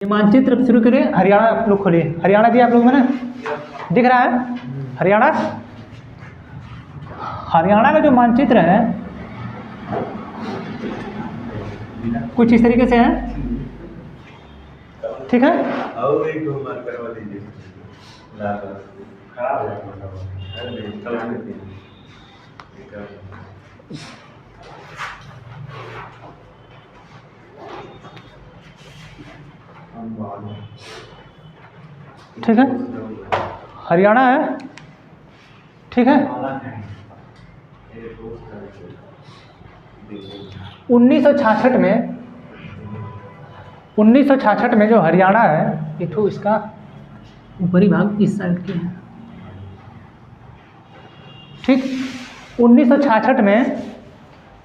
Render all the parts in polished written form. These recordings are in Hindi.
ये मानचित्र शुरू करें। हरियाणा आप लोग खोलिए। हरियाणा दिया आप लोग में ना, दिख रहा है हरियाणा। हरियाणा का जो मानचित्र है कुछ इस तरीके से है, ठीक है। ठीक है, हरियाणा है, ठीक है। 1966 में जो हरियाणा है, ये तो इसका ऊपरी भाग इस साइड के है, ठीक। 1966 में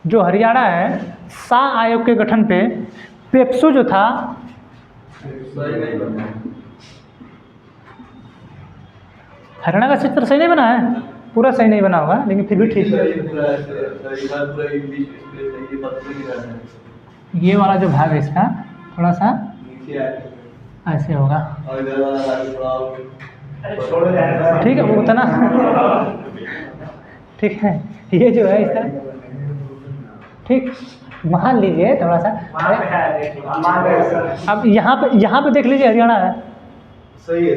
जो हरियाणा है, शाह आयोग के गठन पे पेप्सू जो था, हरियाणा का चित्र सही नहीं बना है, पूरा सही नहीं बना होगा, लेकिन फिर भी ठीक है। ये वाला जो भाग है इसका थोड़ा सा ऐसे होगा, ठीक है, वो उतना ठीक है। ये जो है इसका, ठीक, मान लीजिए थोड़ा सा। अब यहाँ पे देख लीजिए हरियाणा है, सही है,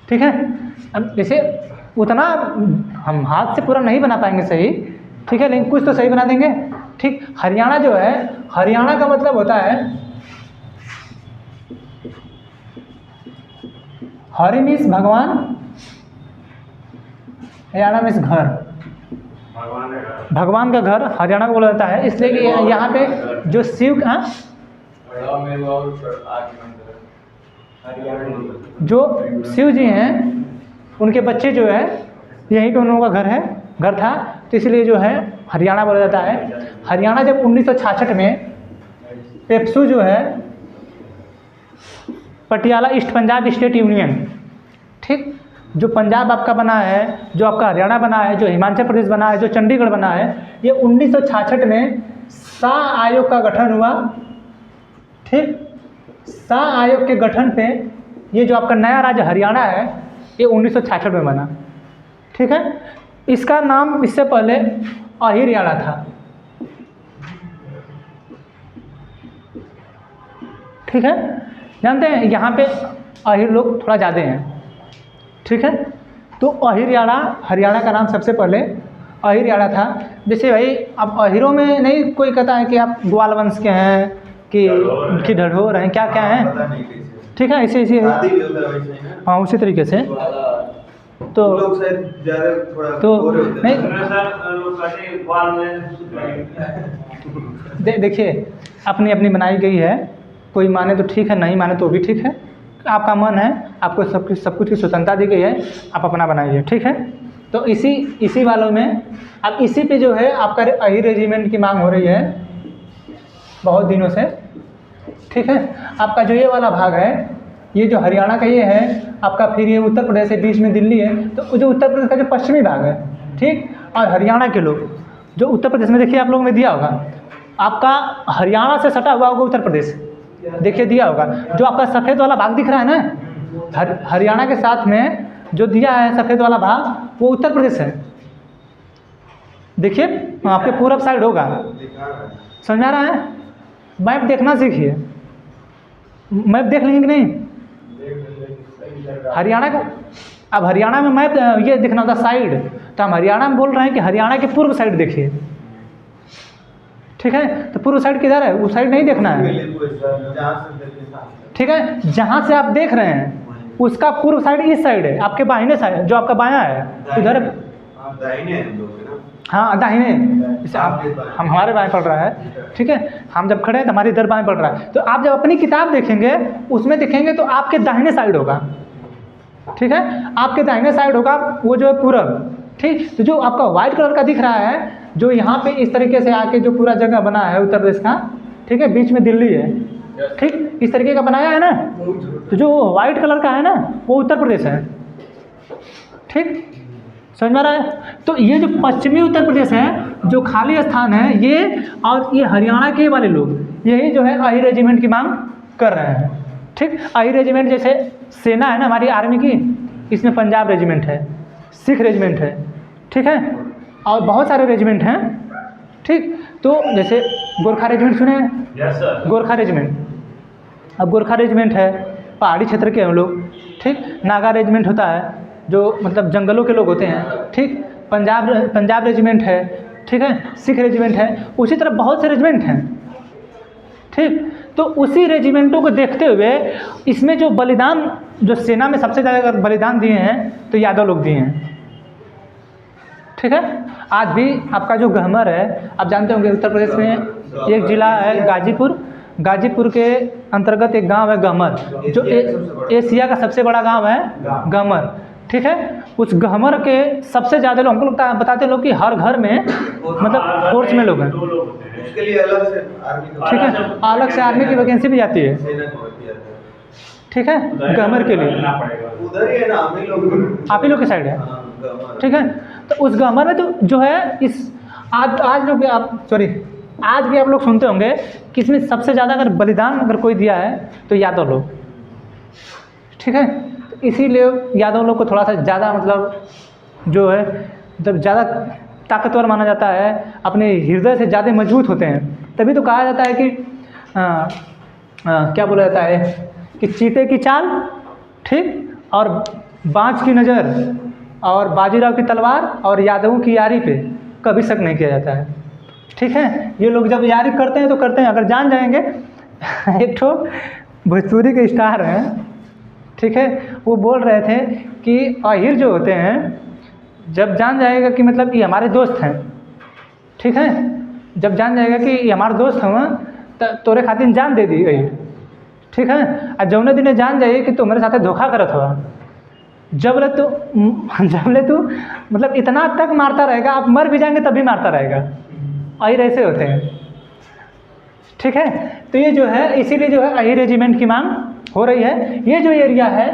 ठीक है। अब जैसे उतना हम हाथ से पूरा नहीं बना पाएंगे सही, ठीक है, लेकिन कुछ तो सही बना देंगे, ठीक। हरियाणा जो है, हरियाणा का मतलब होता है, हरि मीन्स भगवान, हरियाणा मीन्स घर, भगवान का घर हरियाणा को बोला जाता है। इसलिए कि यहाँ पे जो शिव का जो शिव जी हैं, उनके बच्चे जो है यहीं पे उन लोगों का घर था, तो इसलिए जो है हरियाणा बोला जाता है। हरियाणा जब 1966 में पेप्सू जो है, Patiala east Punjab state union, ठीक, जो पंजाब आपका बना है, जो आपका हरियाणा बना है, जो हिमाचल प्रदेश बना है, जो चंडीगढ़ बना है, ये 1966 में शाह आयोग का गठन हुआ, ठीक। शाह आयोग के गठन पे ये जो आपका नया राज्य हरियाणा है, ये 1966 में बना, ठीक है। इसका नाम इससे पहले अहिरयाणा था, ठीक है। जानते हैं यहाँ पे अहिर लोग थोड़ा ज़्यादा हैं, ठीक है। तो अहिरयाणा, हरियाणा का नाम सबसे पहले अहिरयाणा था। जैसे भाई अब अहिरों में नहीं कोई कहता है कि आप ग्वाल वंश के हैं कि ढढोर हैं, क्या क्या हैं, ठीक है, इसी हाँ उसी तरीके से। तो नहीं देखिए, अपनी अपनी बनाई गई है, कोई माने तो ठीक है, नहीं माने तो भी ठीक है, आपका मन है, आपको सब कुछ की स्वतंत्रता दी गई है, आप अपना बनाइए, ठीक है। तो इसी वालों में अब इसी पे जो है आपका अहिर रेजिमेंट की मांग हो रही है बहुत दिनों से, ठीक है। आपका जो ये वाला भाग है, ये जो हरियाणा का ये है आपका, फिर ये उत्तर प्रदेश है, बीच में दिल्ली है, तो जो उत्तर प्रदेश का जो पश्चिमी भाग है, ठीक। और हरियाणा के लोग जो उत्तर प्रदेश में, देखिए आप लोगों में दिया होगा, आपका हरियाणा से सटा हुआ होगा उत्तर प्रदेश, देखिए दिया होगा, जो आपका सफ़ेद वाला भाग दिख रहा है ना, हरियाणा के साथ में जो दिया है सफ़ेद वाला भाग, वो उत्तर प्रदेश है। देखिए आपके पूरब साइड होगा, समझ आ रहा है। मैप देखना सीखिए, मैप देख लेंगे कि नहीं हरियाणा को। अब हरियाणा में मैप ये दिखना होता साइड, तो हम हरियाणा में बोल रहे हैं कि हरियाणा के पूर्व साइड देखिए, ठीक है। तो पूर्व साइड किधर है, उस साइड नहीं देखना है, ठीक है। जहाँ से आप देख रहे हैं उसका पूर्व साइड इस साइड है, आपके बाहिने साइड, जो आपका बायां है उधर, हाँ दाहिने, जैसे हम हमारे बाएं पड़ रहा है, ठीक है। हम जब खड़े हैं तो हमारे इधर बाएं पड़ रहा है, तो आप जब अपनी किताब देखेंगे उसमें देखेंगे तो आपके दाहिने साइड होगा, ठीक है, आपके दाहिने साइड होगा वो जो है पूरब, ठीक। तो जो आपका वाइट कलर का दिख रहा है, जो यहाँ पे इस तरीके से आके जो पूरा जगह बना है उत्तर प्रदेश का, ठीक है, बीच में दिल्ली है, ठीक, इस तरीके का बनाया है ना, तो जो वाइट कलर का है ना वो उत्तर प्रदेश है, ठीक, समझ में आ रहा है। तो ये जो पश्चिमी उत्तर प्रदेश है, जो खाली स्थान है ये, और ये हरियाणा के वाले लोग यही जो है अहिर रेजिमेंट की मांग कर रहे हैं, ठीक। आई रेजिमेंट जैसे सेना है ना हमारी आर्मी की, इसमें पंजाब रेजिमेंट है, सिख रेजिमेंट है, ठीक है, और बहुत सारे रेजिमेंट हैं, ठीक। तो जैसे गोरखा रेजिमेंट सुने हैं? Yes sir. गोरखा रेजिमेंट, अब गोरखा रेजिमेंट है, पहाड़ी क्षेत्र के हम लोग, ठीक। नागा रेजिमेंट होता है जो मतलब जंगलों के लोग होते हैं, ठीक। पंजाब रेजिमेंट है, ठीक है, सिख रेजिमेंट है, उसी तरह बहुत से रेजिमेंट हैं, ठीक। तो उसी रेजिमेंटों को देखते हुए इसमें जो बलिदान, जो सेना में सबसे ज़्यादा अगर बलिदान दिए हैं तो यादव लोग दिए हैं, ठीक है। आज भी आपका जो गहमर है, आप जानते होंगे उत्तर प्रदेश में एक ज़िला है गाजीपुर, गाजीपुर के अंतर्गत एक गांव है गहमर, जो एशिया का सबसे बड़ा गांव है गहमर, ठीक है। उस गहमर के सबसे ज़्यादा लोग, हमको लगता है बताते लोग कि हर घर में मतलब फोर्स में लोग हैं, उसके लिए अलग से आर्मी, ठीक है, अलग से आर्मी की वैकेंसी भी जाती है, ठीक है, गहमर के लिए। उधर ही है ना, हम ही लोग, आप ही लोग की साइड है, ठीक है। तो उस गहमर में तो जो है इस आज लोग आप आज भी आप लोग सुनते होंगे कि इसमें सबसे ज़्यादा अगर बलिदान अगर कोई दिया है तो यादव लोग, ठीक है। तो इसीलिए यादव लोग को थोड़ा सा ज़्यादा मतलब जो है मतलब ज़्यादा ताकतवर माना जाता है, अपने हृदय से ज़्यादा मजबूत होते हैं। तभी तो कहा जाता है कि क्या बोला जाता है कि चीते की चाल, ठीक, और बाज की नज़र, और बाजीराव की तलवार, और यादवों की यारी पे कभी शक नहीं किया जाता है, ठीक है। ये लोग जब यारी करते हैं तो करते हैं, अगर जान जाएंगे एक ठो भोजपुरी के स्टार हैं, ठीक है, वो बोल रहे थे कि अहिर जो होते हैं जब जान जाएगा कि मतलब ये हमारे दोस्त हैं, ठीक है, जब जान जाएगा कि ये हमारे दोस्त हैं तो तोरे खातिर जान दे दी अहिर, ठीक है। और जौने दिन जान जाइए कि तू मेरे साथ धोखा करत हो, जब ले तू मतलब इतना तक मारता रहेगा, आप मर भी जाएंगे तब भी मारता रहेगा, अहिर ऐसे होते हैं, ठीक है। तो ये जो है इसीलिए जो है अहिर रेजिमेंट की मांग हो रही है। ये जो एरिया है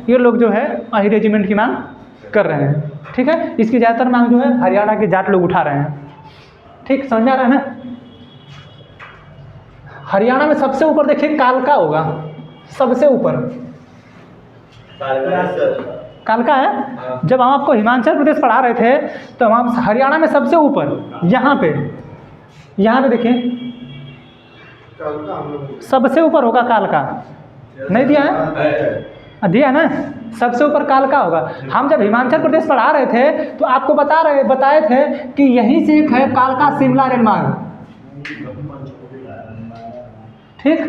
ये लोग जो है अहिर रेजिमेंट की मांग कर रहे हैं, ठीक है। इसकी ज़्यादातर मांग जो है हरियाणा के जाट लोग उठा रहे हैं, ठीक, समझ आ रहा है ना। हरियाणा में सबसे ऊपर देखिए कालका होगा, सबसे ऊपर कालका है। जब हम आपको हिमाचल प्रदेश पढ़ा रहे थे तो हम हरियाणा में सबसे ऊपर यहाँ पे देखिए सबसे ऊपर होगा कालका, नहीं दिया है? दिया है ना, सबसे ऊपर कालका होगा। हम जब हिमाचल प्रदेश पढ़ा रहे थे तो आपको बताए थे कि यहीं से एक है कालका शिमला रेल मार्ग, ठीक,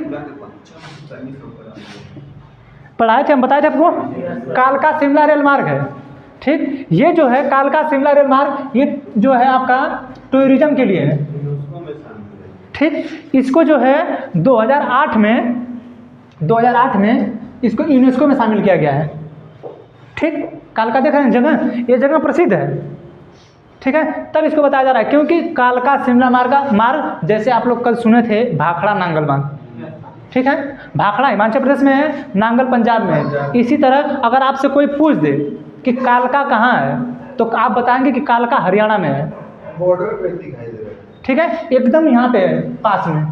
पढ़ाए थे, हम बताए थे आपको कालका शिमला रेल मार्ग है, ठीक। ये जो है कालका शिमला रेल मार्ग ये जो है आपका टूरिज्म के लिए है, ठीक। इसको जो है 2008 में इसको यूनेस्को में शामिल किया गया है, ठीक। कालका देख रहे हैं जगह, ये जगह प्रसिद्ध है, ठीक है। तब इसको बताया जा रहा है क्योंकि कालका शिमला मार्ग जैसे आप लोग कल सुने थे भाखड़ा नांगल मार्ग, ठीक है, भाखड़ा हिमाचल प्रदेश में है, नांगल पंजाब में है। इसी तरह अगर आपसे कोई पूछ दे कि कालका कहाँ है तो आप बताएंगे कि कालका हरियाणा में है, बॉर्डर पे दिखाई दे रहा है, ठीक है, एकदम यहाँ पे है पास में,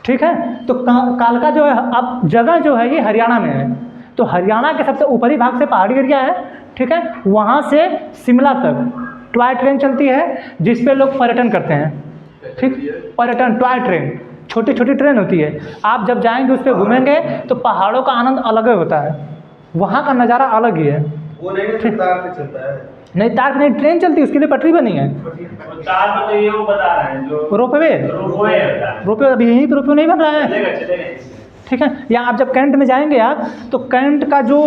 ठीक है। तो कालका जो है अब जगह जो है ये हरियाणा में है, तो हरियाणा के सबसे ऊपरी भाग से पहाड़ी एरिया है, ठीक है, वहाँ से शिमला तक टॉय ट्रेन चलती है जिस पे लोग पर्यटन करते हैं, ठीक, पर्यटन टॉय ट्रेन, छोटी छोटी ट्रेन होती है। आप जब जाएंगे उस पर घूमेंगे तो पहाड़ों का आनंद अलग होता है, वहाँ का नज़ारा अलग ही है। वो नहीं तार पे चलता है, नहीं तार नहीं, ट्रेन चलती है, उसके लिए पटरी बनी है, तार पे तो ये वो बता रहे हैं जो रोपवे अभी यहीं पर रोपवे नहीं बन रहा है, ठीक है। या आप जब कैंट में जाएंगे आप तो कैंट का जो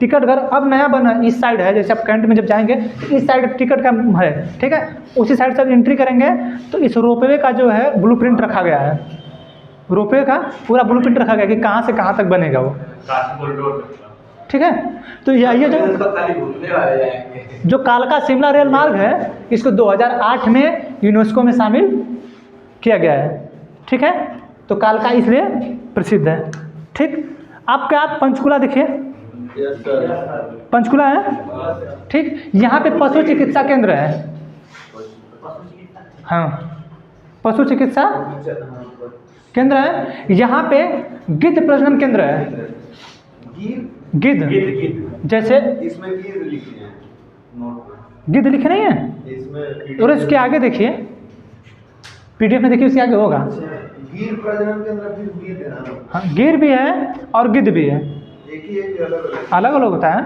टिकट घर अब नया बना इस साइड है, जैसे आप कैंट में जब जाएंगे तो इस साइड टिकट का है, ठीक है, उसी साइड से एंट्री करेंगे तो इस रोपवे का जो है ब्लूप्रिंट रखा गया है, रोपवे का पूरा ब्लूप्रिंट रखा गया कि कहाँ से कहाँ तक बनेगा वो, ठीक है। तो ये जो कालका शिमला रेल मार्ग है इसको 2008 में यूनेस्को में शामिल किया गया है, ठीक है। तो कालका इसलिए प्रसिद्ध है, ठीक। आप पंचकुला देखिए, पंचकुला है, ठीक, यहाँ पे पशु चिकित्सा केंद्र है, हाँ, पशु चिकित्सा केंद्र है, यहाँ पे गिद्ध प्रजनन केंद्र है। गिर गिद्ध जैसे इसमें गिर लिखे हैं नोट में, गिद्ध लिखे नहीं है, इसमें और इसके आगे देखिए पीडीएफ में देखिए उसके आगे होगा। गिर प्रजनन के अंदर फिर गिर है ना, हाँ, गिर भी है और गिद्ध भी है, एक ही है कि अलग अलग? अलग अलग होता है।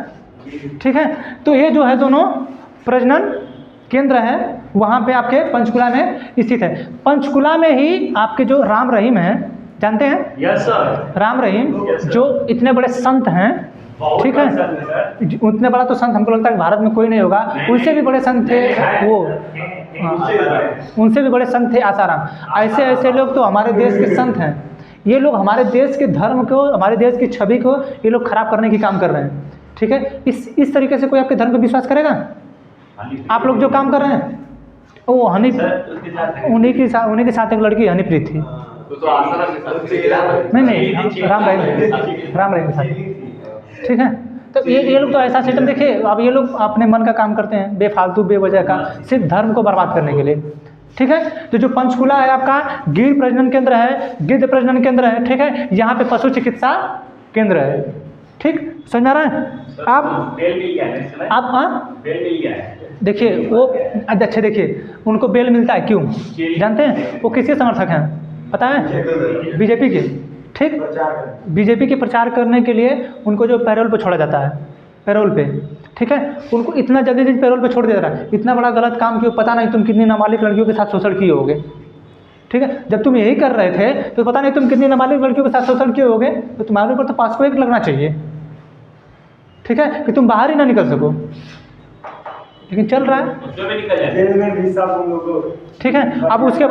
गिर। ठीक है, तो ये जो है दोनों प्रजनन केंद्र है, वहाँ पे आपके पंचकुला में स्थित है। पंचकुला में ही आपके जो राम रहीम हैं, जानते हैं yes sir, Ram Rahim, Yes, sir. जो इतने बड़े संत हैं, ठीक है, उतने बड़ा तो संत हमको लगता है भारत में कोई नहीं होगा, उनसे भी बड़े संत थे वो, उनसे भी बड़े संत थे आसाराम। ऐसे ऐसे लोग तो हमारे देश के संत हैं। ये लोग हमारे देश के धर्म को, हमारे देश की छवि को ये लोग खराब करने की काम कर रहे हैं। ठीक है, इस तरीके से कोई आपके धर्म पर विश्वास करेगा? आप लोग जो काम कर रहे हैं वो हनी, उन्हीं के साथ एक लड़की हनीप्रीत थी। तो आसाराम के साथ नहीं, राम रहीम के साथ। ठीक है, तो ये लोग तो ऐसा सिस्टम, देखिए अब ये लोग अपने मन का काम करते हैं, बेफालतू बेवजह का, सिर्फ धर्म को बर्बाद करने के लिए। ठीक है, तो जो पंचकुला है आपका गिर प्रजनन केंद्र है, गिद्ध प्रजनन केंद्र है। ठीक है, यहाँ पे पशु चिकित्सा केंद्र है। ठीक, समझ आ रहा है आप? बेल मिल गया है, आप हाँ बेल मिल गया है। देखिए वो अच्छा, देखिए उनको बेल मिलता है क्यों जानते हैं? वो किसके समर्थक हैं पता है? बीजेपी के। ठीक, बीजेपी के प्रचार करने के लिए उनको जो पैरोल पे छोड़ा जाता है, पैरोल पे, ठीक है, उनको इतना जल्दी पैरोल पे छोड़ दिया जा रहा है। इतना बड़ा गलत काम क्यों? पता नहीं तुम कितनी नाबालिग लड़कियों के साथ शोषण किए होगे। ठीक है, जब तुम यही कर रहे थे तो पता नहीं तुम कितनी नाबालिग लड़कियों के साथ शोषण किए होगे, तो तुम्हारे ऊपर तो 501 लगना चाहिए। ठीक है, कि तुम बाहर ही ना निकल सको, लेकिन चल रहा है। ठीक है, अब उसके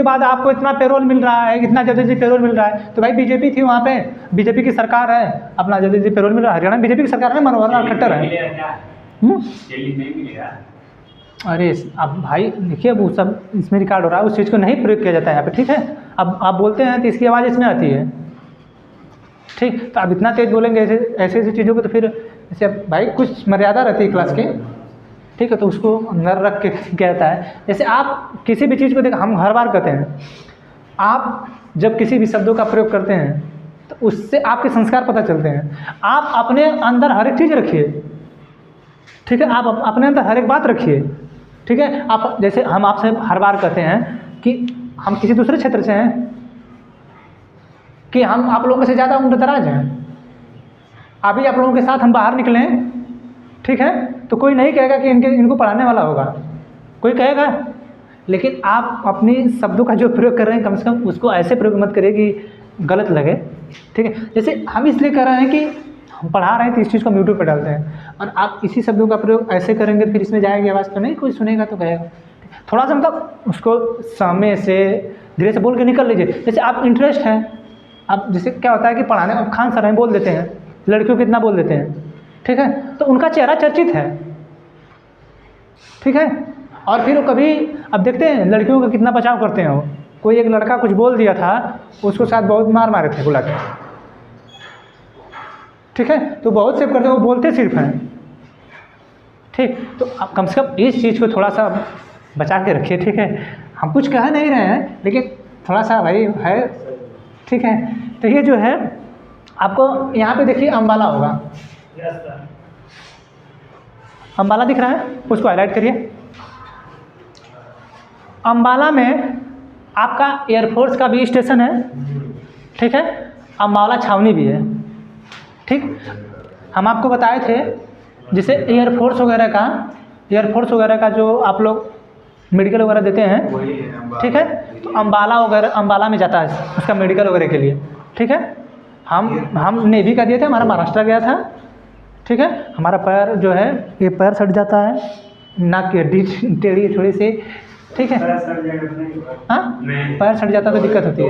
बाद आपको इतना पेरोल मिल रहा है, इतना जल्दी पेरोल मिल रहा है, तो भाई बीजेपी थी वहाँ पे, बीजेपी की सरकार है, अपना जल्दी पेरोल मिल रहा है। हरियाणा में बीजेपी की सरकार है, मनोहर लाल खट्टर है। अरे अब भाई देखिए, अब वो सब इसमें रिकॉर्ड हो रहा है, उस चीज़ को नहीं प्रयोग किया जाता है यहाँ पे। ठीक है, अब आप बोलते हैं तो इसकी आवाज़ इसमें आती है। ठीक, तो अब इतना तेज बोलेंगे ऐसे चीज़ों को, तो फिर जैसे भाई कुछ मर्यादा रहती है क्लास के। ठीक है, तो उसको अंदर रख के कहता है। जैसे आप किसी भी चीज़ को देख, हम हर बार कहते हैं, आप जब किसी भी शब्दों का प्रयोग करते हैं तो उससे आपके संस्कार पता चलते हैं। आप अपने अंदर हर एक चीज़ रखिए। ठीक है, आप अपने अंदर हर एक बात रखिए। ठीक है, आप जैसे हम आपसे हर बार कहते हैं कि हम किसी दूसरे क्षेत्र से हैं, कि हम आप लोगों से ज़्यादा उम्र दराज हैं, अभी आप लोगों के साथ हम बाहर निकलें, ठीक है, तो कोई नहीं कहेगा कि इनको पढ़ाने वाला होगा, कोई कहेगा। लेकिन आप अपनी शब्दों का जो प्रयोग कर रहे हैं, कम से कम उसको ऐसे प्रयोग मत करिए कि गलत लगे। ठीक है, जैसे हम इसलिए कर रहे हैं कि हम पढ़ा रहे हैं तो इस चीज़ को हम यूट्यूब पर डालते हैं, और आप इसी शब्दों का प्रयोग ऐसे करेंगे तो फिर इसमें जाएगी आवाज़, तो नहीं कोई सुनेगा तो कहेगा। थोड़ा सा मतलब उसको सामने से धीरे से बोल के निकल लीजिए। जैसे आप इंटरेस्ट है, अब जैसे क्या होता है कि पढ़ाने में खान सर हैं बोल देते हैं, लड़कियों कितना बोल देते हैं। ठीक है, तो उनका चेहरा चर्चित है। ठीक है, और फिर वो कभी, अब देखते हैं लड़कियों का कितना बचाव करते हैं। वो कोई एक लड़का कुछ बोल दिया था, उसको साथ बहुत मारे थे बुला के। ठीक है, तो बहुत से करते, वो बोलते सिर्फ हैं। ठीक, तो आप कम से कम इस चीज़ को थोड़ा सा बचा के रखिए। ठीक है, हम कुछ कह नहीं रहे हैं, लेकिन थोड़ा सा भाई है। ठीक है, तो ये जो है आपको यहाँ पे देखिए अम्बाला होगा, अम्बाला दिख रहा है, उसको हाईलाइट करिए। अम्बाला में आपका एयरफोर्स का भी स्टेशन है। ठीक है, अम्बाला छावनी भी है। ठीक, हम आपको बताए थे जैसे एयरफोर्स वगैरह का जो आप लोग मेडिकल वगैरह देते हैं। ठीक है, तो अम्बाला में जाता है उसका मेडिकल वगैरह के लिए। ठीक है, हम नेवी का दिए थे, हमारा महाराष्ट्र गया था। ठीक है, हमारा पैर जो है ये पैर सट जाता है, नाक की हड्डी टेढ़ी थोड़ी सी। ठीक है, हाँ पैर सट जाता तो दिक्कत होती है।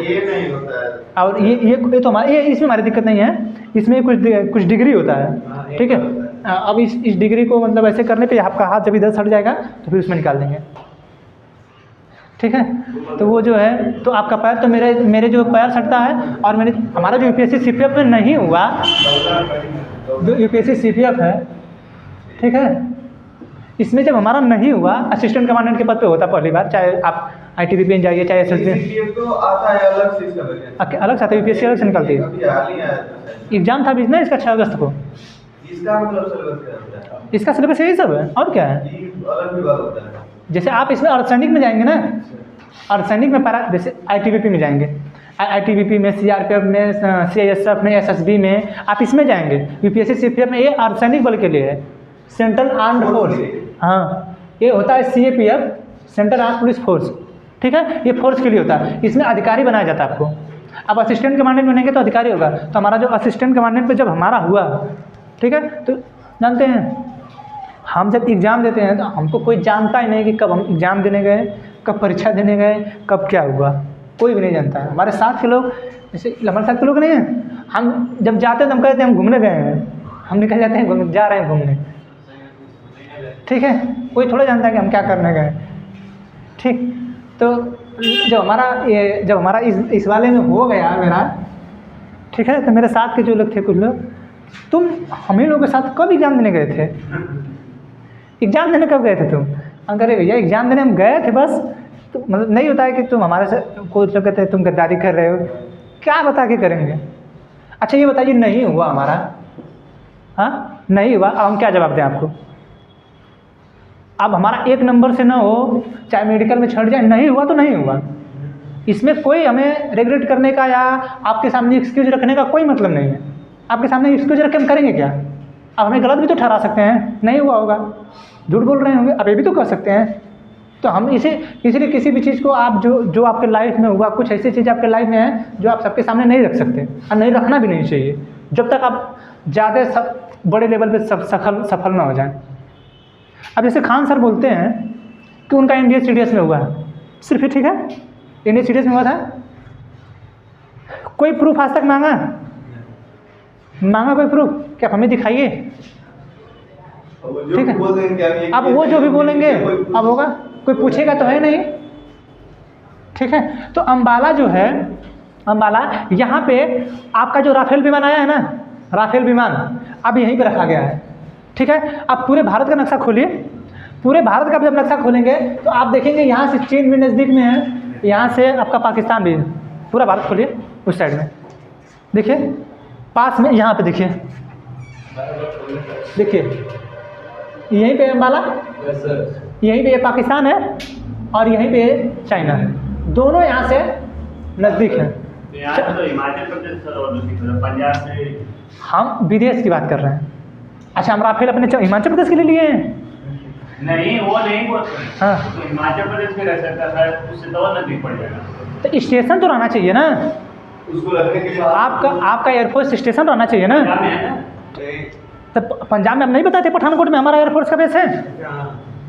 ये नहीं होता है, और ये तो हमारे इसमें हमारी दिक्कत नहीं है, इसमें कुछ डिग्री होता है। ठीक है, अब इस डिग्री को मतलब ऐसे करने पे आपका हाथ जब इधर सट जाएगा तो फिर उसमें निकाल देंगे। ठीक है, तो वो जो है, तो आपका पैर तो मेरे जो पैर सटता है, और हमारा जो यूपीएससी सीपीएफ में नहीं हुआ, जो यूपीएससी सीपीएफ है, ठीक है, इसमें जब हमारा नहीं हुआ, असिस्टेंट कमांडेंट के पद पे होता पहली बार, चाहे आप ITBP में जाइए चाहे SSB CCTF तो आता है अलग से इसका वैकेंसी। अलग से आता है, UPSC अलग से निकलती है। अभी हाल ही आया था। एग्जाम था बिजनेस का 6 अगस्त को। इसका मतलब सिलेबस क्या होता है? इसका सिलेबस यही सब है और क्या है। ये अलग विभाग होता है। जैसे आप इसमें अर्धसैनिक में जाएंगे ना, अर्धसैनिक में जैसे ITBP में जाएंगे, ITBP में, CRPF में, CISF में, SSB में, आप इसमें जाएंगे। UPSC CPF में ये अर्धसैनिक बल के लिए है, सेंट्रल आर्म्ड फोर्स। हाँ, ये होता है CAPF, central armed police force, ठीक है। ये फोर्स के लिए होता है, इसमें अधिकारी बनाया जाता है आपको। अब असिस्टेंट कमांडेंट बनेंगे तो अधिकारी होगा। तो हमारा जो असिस्टेंट कमांडेंट पे जब हमारा हुआ, ठीक है, तो जानते हैं हम जब एग्ज़ाम देते हैं तो हमको कोई जानता ही नहीं कि कब हम एग्ज़ाम देने गए, कब परीक्षा देने गए, कब क्या हुआ, कोई भी नहीं जानता है। हमारे साथ के लोग, जैसे हमारे साथ के लोग नहीं हैं, हम जब जाते हैं तो हम कहते हैं हम घूमने गए हैं, हम निकल जाते हैं जा रहे हैं घूमने, ठीक है। कोई थोड़ा जानता है कि हम क्या करने गए, ठीक। तो जब हमारा इस वाले में हो गया मेरा, ठीक है, तो मेरे साथ के जो लोग थे कुछ लोग, तुम हम ही लोगों के साथ कब एग्ज़ाम देने गए थे? एग्ज़ाम देने कब गए थे तुम? हम कह रहे भैया एग्ज़ाम देने हम गए थे बस। तो मतलब नहीं होता है कि तुम हमारे से, कुछ लोग कहते हैं तुम गद्दारी कर रहे हो, क्या बता के करेंगे। अच्छा ये बताइए नहीं हुआ हमारा, हाँ नहीं हुआ, अब हम क्या जवाब दें आपको? अब हमारा 1 नंबर से ना हो, चाहे मेडिकल में छट जाए, नहीं हुआ तो नहीं हुआ। इसमें कोई हमें रिग्रेट करने का या आपके सामने एक्सक्यूज रखने का कोई मतलब नहीं है। आपके सामने एक्सक्यूज रख के हम करेंगे क्या? अब हमें गलत भी तो ठहरा सकते हैं, नहीं हुआ होगा, झूठ बोल रहे होंगे, अब ये भी तो कर सकते हैं। तो हम इसलिए किसी भी चीज़ को आप जो आपके लाइफ में हुआ, कुछ ऐसी चीज़ आपके लाइफ में है जो आप सबके सामने नहीं रख सकते, और नहीं रखना भी नहीं चाहिए जब तक आप ज़्यादा बड़े लेवल पे सफल ना हो जाएं। अब जैसे खान सर बोलते हैं कि उनका इंडियन CDS में हुआ है, सिर्फ ही ठीक है, इंडियन CDS में हुआ था, कोई प्रूफ आज तक मांगा कोई प्रूफ? क्या हमें दिखाइए, ठीक है। अब वो जो भी बोलेंगे अब होगा, कोई पूछेगा तो है नहीं, ठीक है। तो अंबाला जो है, अंबाला यहाँ पे आपका जो राफेल विमान आया है ना, राफेल विमान अब यहीं पे रखा गया है, ठीक है। अब पूरे भारत का नक्शा खोलिए, पूरे भारत का जब नक्शा खोलेंगे तो आप देखेंगे यहाँ से चीन भी नज़दीक में है, यहाँ से आपका पाकिस्तान भी है। पूरा भारत खोलिए उस साइड में, देखिए पास में, यहाँ पे देखिए यहीं पे अंबाला, यहीं पे ये पाकिस्तान है और यहीं पे चाइना है, दोनों यहाँ से नज़दीक है। यहाँ तो हिमाचल प्रदेश और पंजाब से, हम विदेश की बात कर रहे हैं। अच्छा हम राफेल अपने हिमाचल प्रदेश के लिए लिए हैं? नहीं वो नहीं बोल रहे। हाँ तो हिमाचल प्रदेश में रह सकता है, उससे तो नजदीक पड़ जाएगा। तो स्टेशन तो रहना चाहिए ना, उसको रखने के लिए आपका एयरफोर्स स्टेशन रहना चाहिए ना। पंजाब में है ना? तो पंजाब में हम नहीं बताते पठानकोट में हमारा एयरफोर्स का बेस है।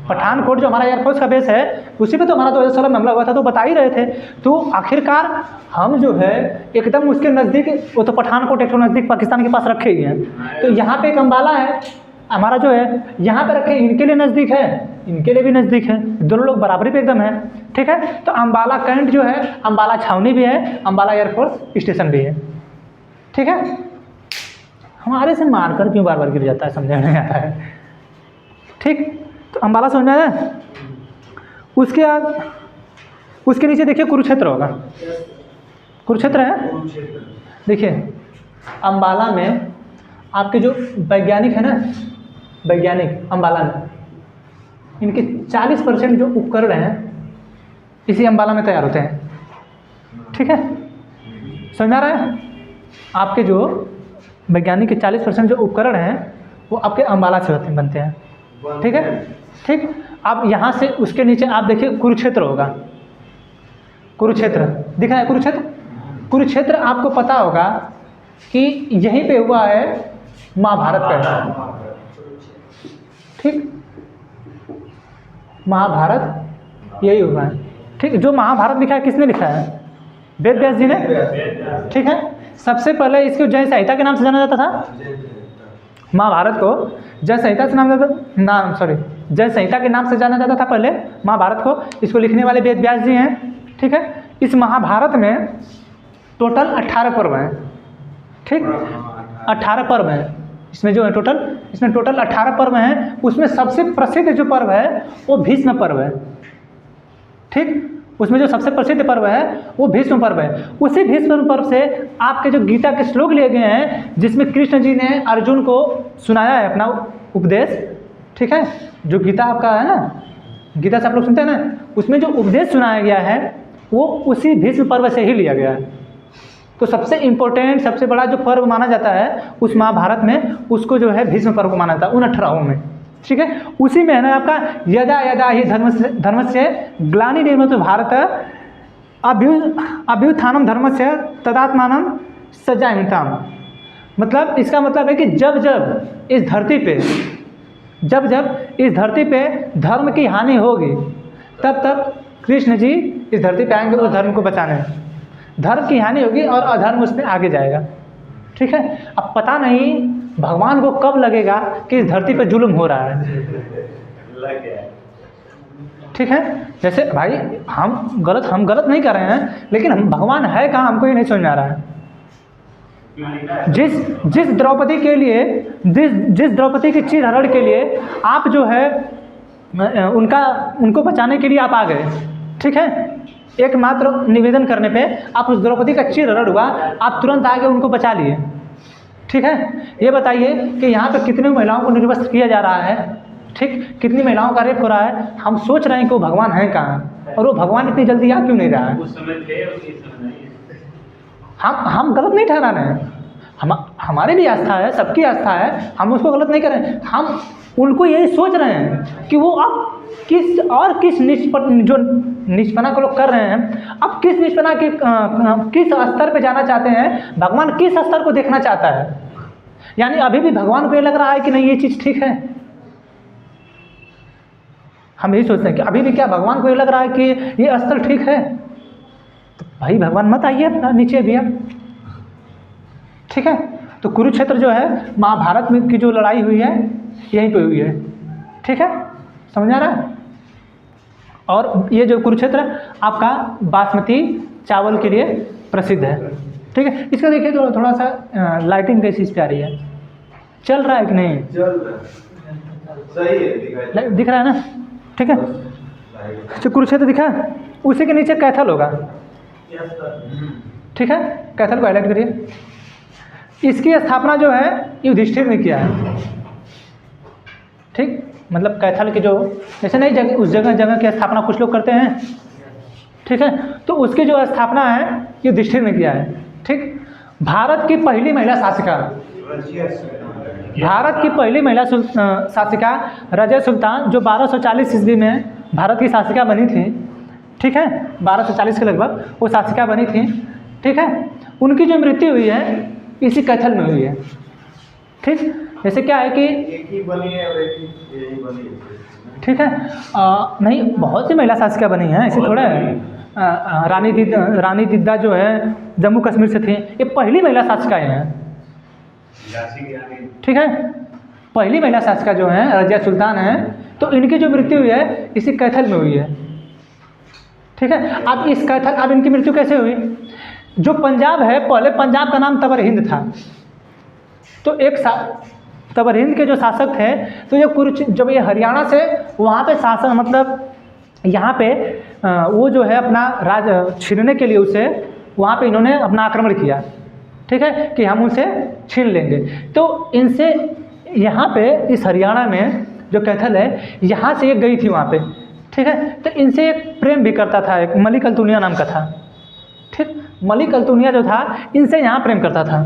पठानकोट जो हमारा एयरफोर्स का बेस है उसी पे तो हमारा 2016 में हमला हुआ था, तो बता ही रहे थे। तो आखिरकार हम जो है एकदम उसके नज़दीक, वो तो पठानकोट एक नज़दीक पाकिस्तान के पास रखे ही हैं। तो यहाँ पे एक अम्बाला है हमारा जो है, यहाँ पे रखे, इनके लिए नज़दीक है, इनके लिए भी नज़दीक है, दोनों लोग बराबरी पे एकदम है, ठीक है। तो अम्बाला कैंट जो है, अम्बाला छावनी भी है, अम्बाला एयरफोर्स स्टेशन भी है, ठीक है। हमारे से मारकर क्यों बार बार गिर जाता है, समझ नहीं आता है, ठीक। तो अम्बाला समझ में आया। उसके बाद उसके नीचे देखिए कुरुक्षेत्र होगा, कुरुक्षेत्र है, देखिए अम्बाला में आपके जो वैज्ञानिक है ना, वैज्ञानिक अम्बाला में इनके 40% जो उपकरण हैं इसी अम्बाला में तैयार होते हैं, ठीक है। समझ में आ रहा है? आपके जो वैज्ञानिक के 40% जो उपकरण हैं वो आपके अम्बाला से बनते हैं, ठीक है, ठीक। अब यहाँ से उसके नीचे आप देखिए कुरुक्षेत्र होगा, कुरुक्षेत्र दिख रहा है, कुरुक्षेत्र, कुरुक्षेत्र आपको पता होगा कि यहीं पे हुआ है महाभारत का, ठीक, महाभारत यही हुआ है, ठीक। जो महाभारत लिखा है किसने लिखा है? वेद व्यास जी ने, ठीक है। सबसे पहले इसको जय संहिता के नाम से जाना जाता था, महाभारत को जय संहिता से जय संहिता के नाम से जाना जाता था पहले महाभारत को। इसको लिखने वाले वेद व्यास जी हैं, ठीक है। इस महाभारत में टोटल 18 पर्व हैं, ठीक, 18 पर्व हैं, इसमें जो है इसमें टोटल 18 पर्व हैं। उसमें सबसे प्रसिद्ध जो पर्व है वो भीष्म पर्व है। ठीक, उसमें जो सबसे प्रसिद्ध पर्व है वो भीष्म पर्व है। उसी भीष्म पर्व से आपके जो गीता के श्लोक लिए गए हैं, जिसमें कृष्ण जी ने अर्जुन को सुनाया है अपना उपदेश। ठीक है, जो गीता आपका है ना, गीता से आप लोग सुनते हैं ना, उसमें जो उपदेश सुनाया गया है वो उसी भीष्म पर्व से ही लिया गया है। तो सबसे इम्पोर्टेंट, सबसे बड़ा जो पर्व माना जाता है उस महाभारत में, उसको जो है भीष्म पर्व को माना जाता है, उन 18 में। ठीक है, उसी में है ना आपका यदा यदा ही धर्मस्य ग्लानिर्भूतो भारत अभ्युत्थानं धर्मस्य तदात्मानं सृजाम्यहम्। मतलब इसका मतलब है कि जब जब इस धरती पे धर्म की हानि होगी, तब तब कृष्ण जी इस धरती पे आएंगे उस धर्म को बचाने। धर्म की हानि होगी और अधर्म उसमें आगे जाएगा। ठीक है, अब पता नहीं भगवान को कब लगेगा कि इस धरती पे जुल्म हो रहा है। लग गया। ठीक है, जैसे भाई हम गलत नहीं कर रहे हैं, लेकिन हम भगवान है कहाँ हमको ये नहीं समझ में आ रहा है। जिस द्रौपदी के लिए, जिस द्रौपदी की चीर हरण के लिए आप जो है उनको बचाने के लिए आप आ गए। ठीक है, एकमात्र निवेदन करने पे आप उस द्रौपदी का चीर हरण हुआ, आप तुरंत आगे उनको बचा लिए। ठीक है, ये बताइए कि यहाँ पे कितनी महिलाओं को निर्वस्त्र किया जा रहा है। ठीक, कितनी महिलाओं का रेप हो रहा है। हम सोच रहे हैं कि वो भगवान है कहाँ, और वो भगवान इतनी जल्दी आ क्यों नहीं रहा है। उस समय थे और इस समय नहीं। हम गलत नहीं ठहरा रहे हैं, हमारी भी आस्था है, सबकी आस्था है, हम उसको गलत नहीं कर रहे हैं। हम उनको यही सोच रहे हैं कि वो अब किस निष्पना को लोग कर रहे हैं, अब किस निष्पना के किस स्तर पे जाना चाहते हैं, भगवान किस स्तर को देखना चाहता है। यानी अभी भी भगवान को ये लग रहा है कि नहीं ये चीज़ ठीक है। हम यही सोचते हैं कि अभी भी क्या भगवान को ये लग रहा है कि ये स्तर ठीक है। तो भाई भगवान मत आइए अपना नीचे भी अब। ठीक है, तो कुरुक्षेत्र जो है महाभारत में की जो लड़ाई हुई है यहीं पे हुई है। ठीक है, समझ आ रहा है। और ये जो कुरुक्षेत्र आपका बासमती चावल के लिए प्रसिद्ध है। ठीक है, इसका देखिए थोड़ा सा लाइटिंग कैसी इस पे आ रही है, चल रहा है कि नहीं? चल रहा है, सही है, दिख रहा है ना। ठीक है, तो कुरुक्षेत्र दिखा, उसी के नीचे कैथल होगा। ठीक है, कैथल को हाईलाइट करिए। इसकी स्थापना जो है युधिष्ठिर ने किया है। ठीक, मतलब कैथल की जो जैसे नहीं जगह उस जगह की स्थापना कुछ लोग करते हैं। ठीक है, तो उसकी जो स्थापना है युधिष्ठिर ने किया है। ठीक, भारत की पहली महिला शासिका, भारत की पहली महिला शासिका रज़िया सुल्तान, जो 1240 ईस्वी में भारत की शासिका बनी थी। ठीक है, 1240 के लगभग वो शासिका बनी थी। ठीक है, उनकी जो मृत्यु हुई है इसी कैथल में हुई है। ठीक, जैसे क्या है कि एक ही बनी है और एक ही यही बनी है। ठीक है, नहीं बहुत सी महिला शासिका बनी हैं, ऐसे थोड़ा है। रानी दिद्दा जो है जम्मू कश्मीर से थी, ये पहली महिला शासिकाएँ हैं। ठीक है, पहली महिला शासिका जो हैं रज़िया सुल्तान हैं, तो इनकी जो मृत्यु हुई है इसी कैथल में हुई है। ठीक है, अब इस कैथल, अब इनकी मृत्यु कैसे हुई? जो पंजाब है, पहले पंजाब का नाम तबर हिंद था। तो तबर हिंद के जो शासक थे, तो जब ये हरियाणा से वहाँ पे शासन, मतलब यहाँ पे वो जो है अपना राज छीनने के लिए उसे वहाँ पे इन्होंने अपना आक्रमण किया। ठीक है, कि हम उसे छीन लेंगे। तो इनसे यहाँ पे इस हरियाणा में जो कैथल है, यहाँ से एक गई थी वहाँ पे। ठीक है, तो इनसे एक प्रेम भी करता था, एक मलिक अल्तुनिया नाम का था। ठीक, मलिक अल्तुनिया जो था इनसे यहाँ प्रेम करता था।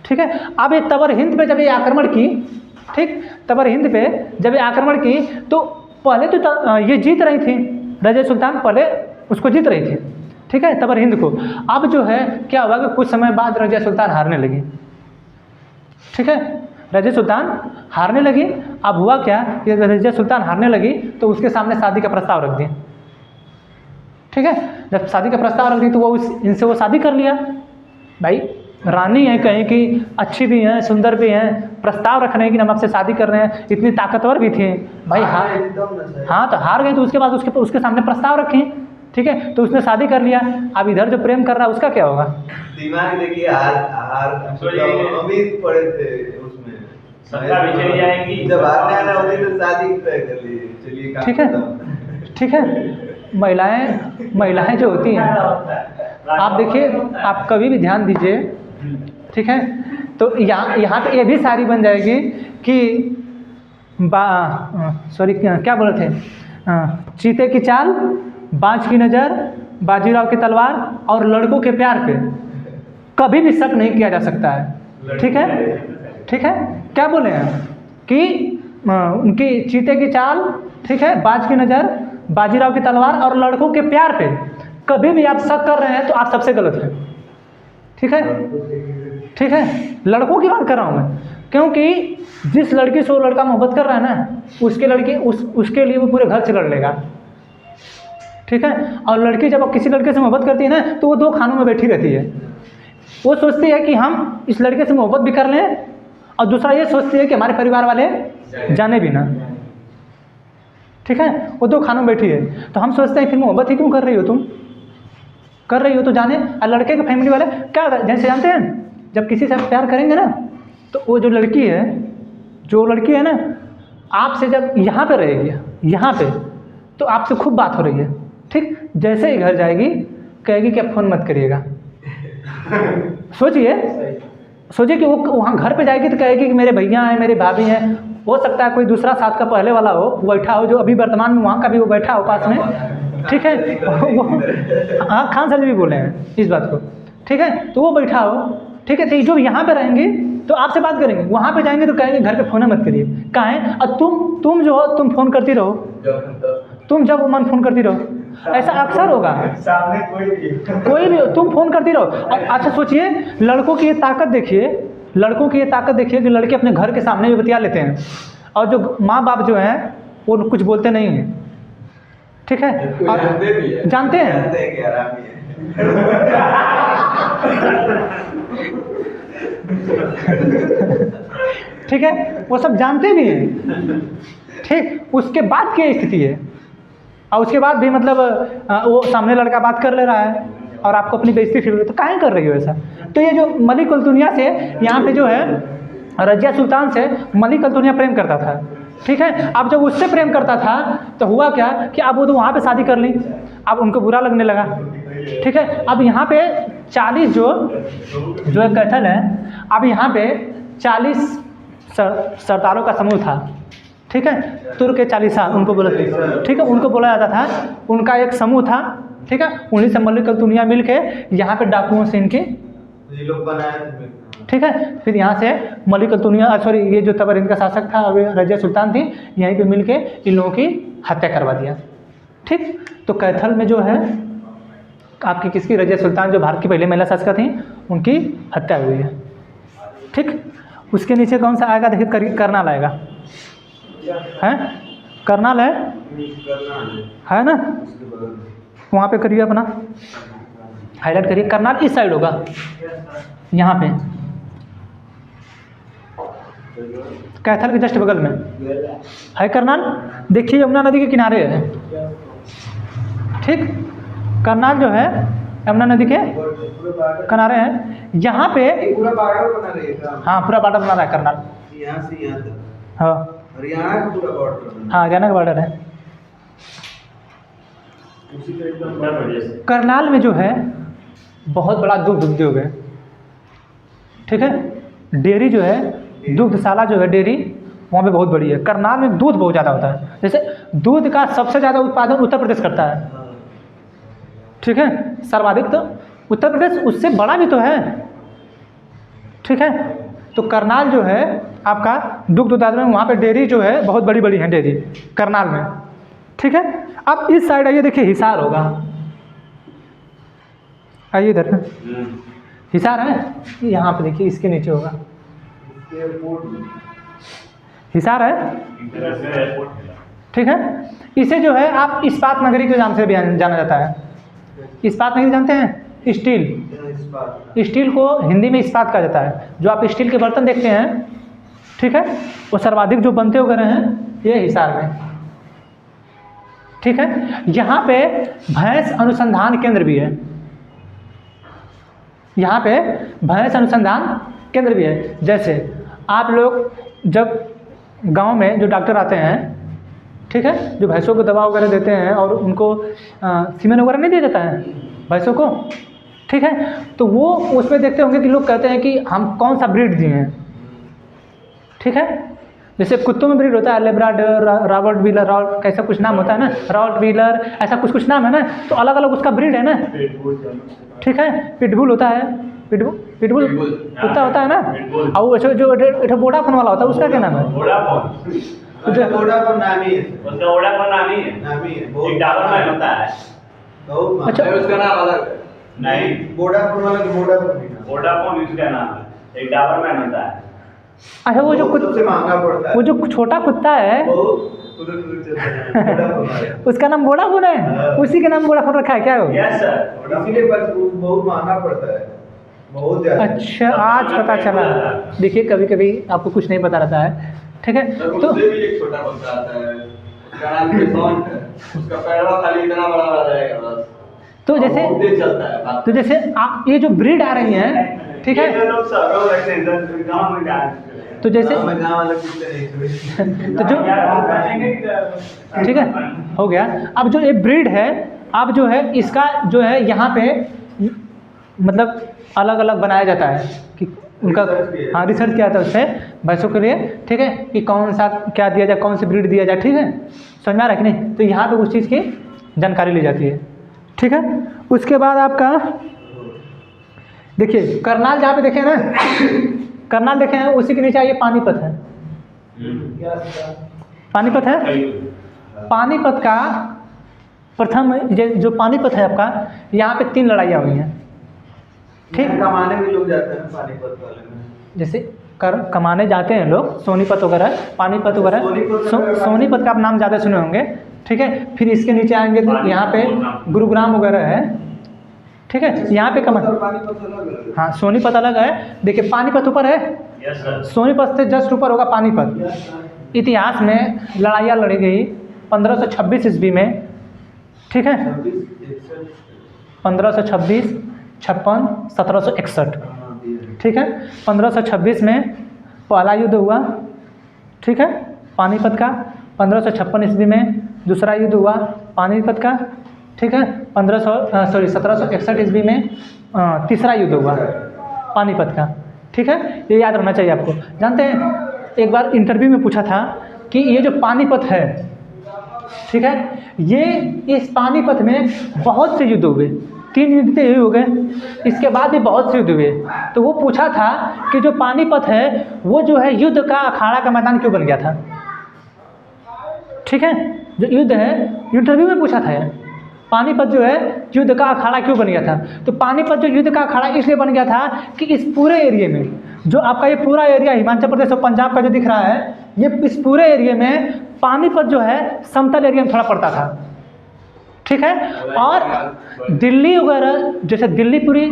ठीक है, अब ये तबर हिंद पे जब ये आक्रमण की, ठीक, तबर हिंद पे जब ये आक्रमण की, तो पहले तो ये जीत रही थी, रज़िया सुल्तान पहले उसको जीत रही थी। ठीक है, तबर हिंद को। अब जो है क्या हुआ कि कुछ समय बाद रज़िया सुल्तान हारने लगी। ठीक है, रज़िया सुल्तान हारने लगी। अब हुआ क्या कि रज़िया सुल्तान हारने लगी तो उसके सामने शादी का प्रस्ताव रख दिया। ठीक है, जब शादी का प्रस्ताव रख दी तो वो इनसे वो शादी कर लिया। भाई रानी है, कहीं की अच्छी भी हैं, सुंदर भी हैं, प्रस्ताव रख रहे हैं कि हम आपसे शादी कर रहे हैं, इतनी ताकतवर भी थी भाई। हाँ, तो हार गए तो उसके बाद उसके सामने प्रस्ताव रखें। ठीक है, तो उसने शादी कर लिया। अब इधर जो प्रेम कर रहा है उसका क्या होगा? दिमाग देखिए, हार अमित पड़े थे उसमें, सबका भी चली जाएंगी। जब आने आना होगी तो शादी तय कर लीजिए। चलिए काम ठीक है, खत्म। ठीक है। महिलाएं जो होती हैं, आप देखिए, आप कभी भी ध्यान दीजिए, ठीक है, तो यहाँ पे ये भी सारी बन जाएगी कि सॉरी क्या बोले थे, चीते की चाल, बाज की नज़र, बाजीराव की तलवार और लड़कों के प्यार पे कभी भी शक नहीं किया जा सकता है। ठीक है, ठीक है, क्या बोले हैं कि उनकी चीते की चाल, ठीक है, बाज की नज़र, बाजीराव की तलवार और लड़कों के प्यार पे कभी भी आप शक कर रहे हैं तो आप सबसे गलत हैं। ठीक है, ठीक है, लड़कों की बात कर रहा हूँ मैं, क्योंकि जिस लड़की से वो लड़का मोहब्बत कर रहा है ना, उसके लिए वो पूरे घर से लड़ लेगा। ठीक है, और लड़की जब किसी लड़के से मोहब्बत करती है ना, तो वो दो खानों में बैठी रहती है। वो सोचती है कि हम इस लड़के से मोहब्बत भी कर लें, और दूसरा ये सोचती है कि हमारे परिवार वाले जाने भी ना। ठीक है, वो दो खानों में बैठी है, तो हम सोचते हैं फिर मोहब्बत ही क्यों कर रही हो, तुम कर रही हो तो जाने। और लड़के के फैमिली वाले क्या जैसे जानते हैं, जब किसी से प्यार करेंगे ना, तो वो जो लड़की है ना, आपसे जब यहाँ पे रहेगी, यहाँ पे, तो आपसे खूब बात हो रही है। ठीक, जैसे ही घर जाएगी कहेगी कि अब फ़ोन मत करिएगा। सोचिए कि वो वहाँ घर पे जाएगी तो कहेगी कि मेरे भैया हैं, मेरे भाभी हैं, हो सकता है कोई दूसरा साथ का पहले वाला हो बैठा हो, जो अभी वर्तमान में वहाँ का भी वो बैठा हो पास में। ठीक है, हाँ, खान सर जी भी बोले हैं इस बात को। ठीक है, तो वो बैठा हो, ठीक है, तो जो यहाँ पे रहेंगे तो आपसे बात करेंगे, वहाँ पे जाएंगे तो कहेंगे घर पे फ़ोन मत करिए। कहाँ है, और तुम जो हो तुम फ़ोन करती रहो, तुम जब वो मन फ़ोन करती रहो, ऐसा अक्सर होगा। सामने कोई भी हो, तुम फ़ोन करती रहो। और अच्छा सोचिए, लड़कों की ये ताकत देखिए कि लड़के अपने घर के सामने भी बतिया लेते हैं, और जो माँ बाप जो हैं वो कुछ बोलते नहीं हैं। ठीक है, और जानते हैं कि आराम ही है। ठीक है, वो सब जानते भी हैं। ठीक, उसके बाद क्या स्थिति है, और उसके बाद भी मतलब वो सामने लड़का बात कर ले रहा है और आपको अपनी बेइज्जती फील हो रही है, तो काहे कर रही हो ऐसा। तो ये जो मलिक उल दुनिया से यहाँ पे जो है रजिया सुल्तान से मलिक उल दुनिया प्रेम करता था। ठीक है, अब जब उससे प्रेम करता था तो हुआ क्या कि अब वो तो वहाँ पे शादी कर ली, अब उनको बुरा लगने लगा। ठीक है, अब यहाँ पे 40 जो एक कैथल है, अब यहाँ पे 40 सरदारों का समूह था। ठीक है, तुर्क के 40 उनको बोला, ठीक है, उनको बोला जाता था, उनका एक समूह था। ठीक है, उन्हीं से मलिक उल दुनिया मिल के यहाँ पे डाकुओं से इनके ये लोग बनाए। ठीक है, फिर यहाँ से मलिक उल दुनिया सॉरी ये जो तबर इनका शासक था और रजिया सुल्तान थी, यहीं पे मिल के इन लोगों की हत्या करवा दिया। ठीक, तो कैथल में जो है आपकी किसकी, रजिया सुल्तान जो भारत की पहली महिला शासिका थी, उनकी हत्या हुई है। ठीक, उसके नीचे कौन सा आएगा देखिए, करनाल आएगा, है करनाल है ना, वहाँ पे करिए, अपना हाईलाइट करिए, करनाल इस साइड होगा, यहाँ पे कैथल के जस्ट बगल में है करनाल। देखिए यमुना नदी के किनारे है। ठीक, करनाल जो है यमुना नदी के किनारे है, यहाँ पे पूरा बॉर्डर बना रही है। हाँ, पूरा बॉर्डर बना रहा है करनाल, यहाँ से यहाँ तक, हाँ हरियाणा का पूरा बॉर्डर। हाँ, हरियाणा का बॉर्डर है। करनाल में जो है बहुत बड़ा दुग्ध उद्योग है। ठीक है, डेयरी जो है, दुग्धशाला जो है डेयरी, वहाँ पे बहुत बड़ी है। करनाल में दूध बहुत ज़्यादा होता है, जैसे दूध का सबसे ज़्यादा उत्पादन उत्तर प्रदेश करता है। ठीक है, सर्वाधिक तो उत्तर प्रदेश, उससे बड़ा भी तो है। ठीक है, तो करनाल जो है आपका दुग्ध उत्पादन में, वहाँ पे डेयरी जो है बहुत बड़ी बड़ी है डेयरी करनाल में। ठीक है, अब इस साइड आइए, देखिए हिसार होगा, आइए इधर, हिसार है यहाँ पे, देखिए इसके नीचे होगा हिसार है। ठीक है, इसे जो है आप इस्पात नगरी के नाम से भी जाना जाता है। इस्पात नगरी जानते हैं, स्टील को हिंदी में इस्पात कहा जाता है। जो आप स्टील के बर्तन देखते हैं, ठीक है, वो सर्वाधिक जो बनते वगैरह हैं ये हिसार में। ठीक है, यहाँ पे भैंस अनुसंधान केंद्र भी है, यहाँ पे भैंस अनुसंधान केंद्र भी है। जैसे आप लोग जब गांव में जो डॉक्टर आते हैं, ठीक है, जो भैंसों को दवा वगैरह देते हैं और उनको सीमेन वगैरह नहीं दिया जाता है भैंसों को, ठीक है, तो वो उसमें देखते होंगे कि लोग कहते हैं कि हम कौन सा ब्रीड दिए हैं, ठीक है। जैसे कुत्तों में ब्रीड होता है लेब्राडोर, रॉबर्ट व्हीलर, कैसा कुछ नाम होता है ना, रॉट व्हीलर, ऐसा कुछ कुछ नाम है ना, तो अलग अलग उसका ब्रीड है ना, ठीक है। पिटबुल होता है, पिटबुल कुत्ता होता है ना, और वो जो वोडाफोन वाला होता है उसका क्या नाम है? वोडाफोन नामी है, उसका वोडाफोन नामी है, नामी है, एक डाबरमैन होता है। बहुत अच्छा, उसका नाम अलग है। नहीं, वोडाफोन वाला वोडाफोन नहीं नाम। वोडाफोन इसका नाम है, एक डाबरमैन होता है। अच्छा, वो जो सबसे महंगा पड़ता है, वो जो छोटा कुत्ता है वोडाफोन वाला। उसका नाम वोडाफोन है, उसी के नाम वोडाफोन रखा है क्या वो? Yes sir. इसीलिए बहुत महंगा पड़ता है, बहुत ज़्यादा। अच्छा, आज पता चला। देखिए कभी कभी आपको कुछ नहीं पता रहता है, ठीक है। तो उससे भी एक छोटा बच्चा आता है, उसका नाम क्रिसॉन्ट है, उसका पैरवा खाली इतना बड़ा बड़ा रहेगा बस। तो जैसे बहुत तेज चलता है बात। तो जैसे आप ये जो ब्रीड आ रही हैं, ठीक है, ये लोग सब लोग रखते हैं इधर गांव में डांस करते हैं। तो जैसे गाँव में गाँव वाले कुत्ते नहीं तो जो ठीक है हो गया। अब जो ये ब्रीड है, अब जो है इसका जो है यहाँ पे मतलब अलग अलग बनाया जाता है कि उनका, हाँ, रिसर्च किया था उससे भैंसों के लिए, ठीक है, कि कौन सा क्या दिया जाए, कौन सी ब्रीड दिया जाए, ठीक है, समझ में आ रहा है कि नहीं। तो यहाँ पे उस चीज़ की जानकारी ली जाती है, ठीक है। उसके बाद आपका देखिए करनाल, जहाँ पे देखे ना करनाल देखे हैं, उसी के नीचे आइए पानीपत है, पानीपत है। पानीपत का प्रथम जो पानीपत है आपका, यहाँ पे 3 लड़ाइयाँ हुई हैं, ठीक। कमाने भी लोग जाते हैं पानीपत वाले में। जैसे कमाने जाते हैं लोग, सोनीपत वगैरह, पानीपत वगैरह, सोनीपत का आप नाम ज़्यादा सुने होंगे, ठीक है। फिर इसके नीचे आएंगे तो यहाँ पे गुरुग्राम वगैरह है, ठीक है। यहाँ पे पानीपत अलग है। हाँ, सोनीपत अलग है। देखिए पानीपत ऊपर है, यस सर। सोनीपत से जस्ट ऊपर होगा पानीपत। इतिहास में लड़ाइयाँ लड़ी गई 1526 ईस्वी में, ठीक है, 1526, 56, 1761, ठीक है। 1526 में पहला युद्ध हुआ, ठीक है, पानीपत का। 1556 ईस्वी में दूसरा युद्ध हुआ पानीपत का, ठीक है। 1761 ईस्वी में तीसरा युद्ध हुआ पानीपत का, ठीक है। ये याद रखना चाहिए आपको। जानते हैं एक बार इंटरव्यू में पूछा था कि ये जो पानीपत है, ठीक है, ये इस पानीपत में बहुत से युद्ध हुए, 3 युद्ध तो यही हो गए, इसके बाद भी बहुत से युद्ध हुए। तो वो पूछा था कि जो पानीपत है वो जो है युद्ध का अखाड़ा का मैदान क्यों बन गया था, ठीक है। जो युद्ध है, इंटरव्यू में पूछा था पानीपत जो है युद्ध का अखाड़ा क्यों बन गया था। तो पानीपत जो युद्ध का अखाड़ा इसलिए बन गया था कि इस पूरे एरिया में, जो आपका ये पूरा एरिया हिमाचल प्रदेश और पंजाब का जो दिख रहा है, ये इस पूरे एरिया में पानीपत जो है समतल एरिया में थोड़ा पड़ता था, ठीक है। और दिल्ली वगैरह, जैसे दिल्ली पूरी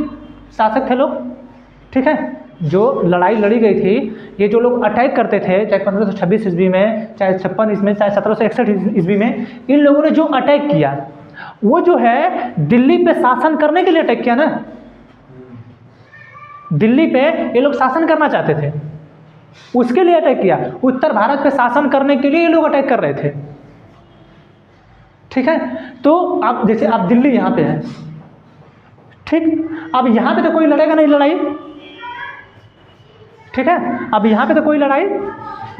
शासक थे लोग, ठीक है, जो लड़ाई लड़ी गई थी, ये जो लोग अटैक करते थे, चाहे 1526 ईस्वी में, चाहे 56 ईस्वी में, चाहे 1761 ईस्वी में, इन लोगों ने जो अटैक किया वो जो है दिल्ली पे शासन करने के लिए अटैक किया ना। दिल्ली पे ये लोग शासन करना चाहते थे, उसके लिए अटैक किया। उत्तर भारत पे शासन करने के लिए ये लोग अटैक कर रहे थे, ठीक है। तो अब जैसे आप दिल्ली यहाँ पे है, ठीक, अब यहाँ पे तो कोई लड़ेगा नहीं लड़ाई, ठीक है। अब यहाँ पे तो कोई लड़ाई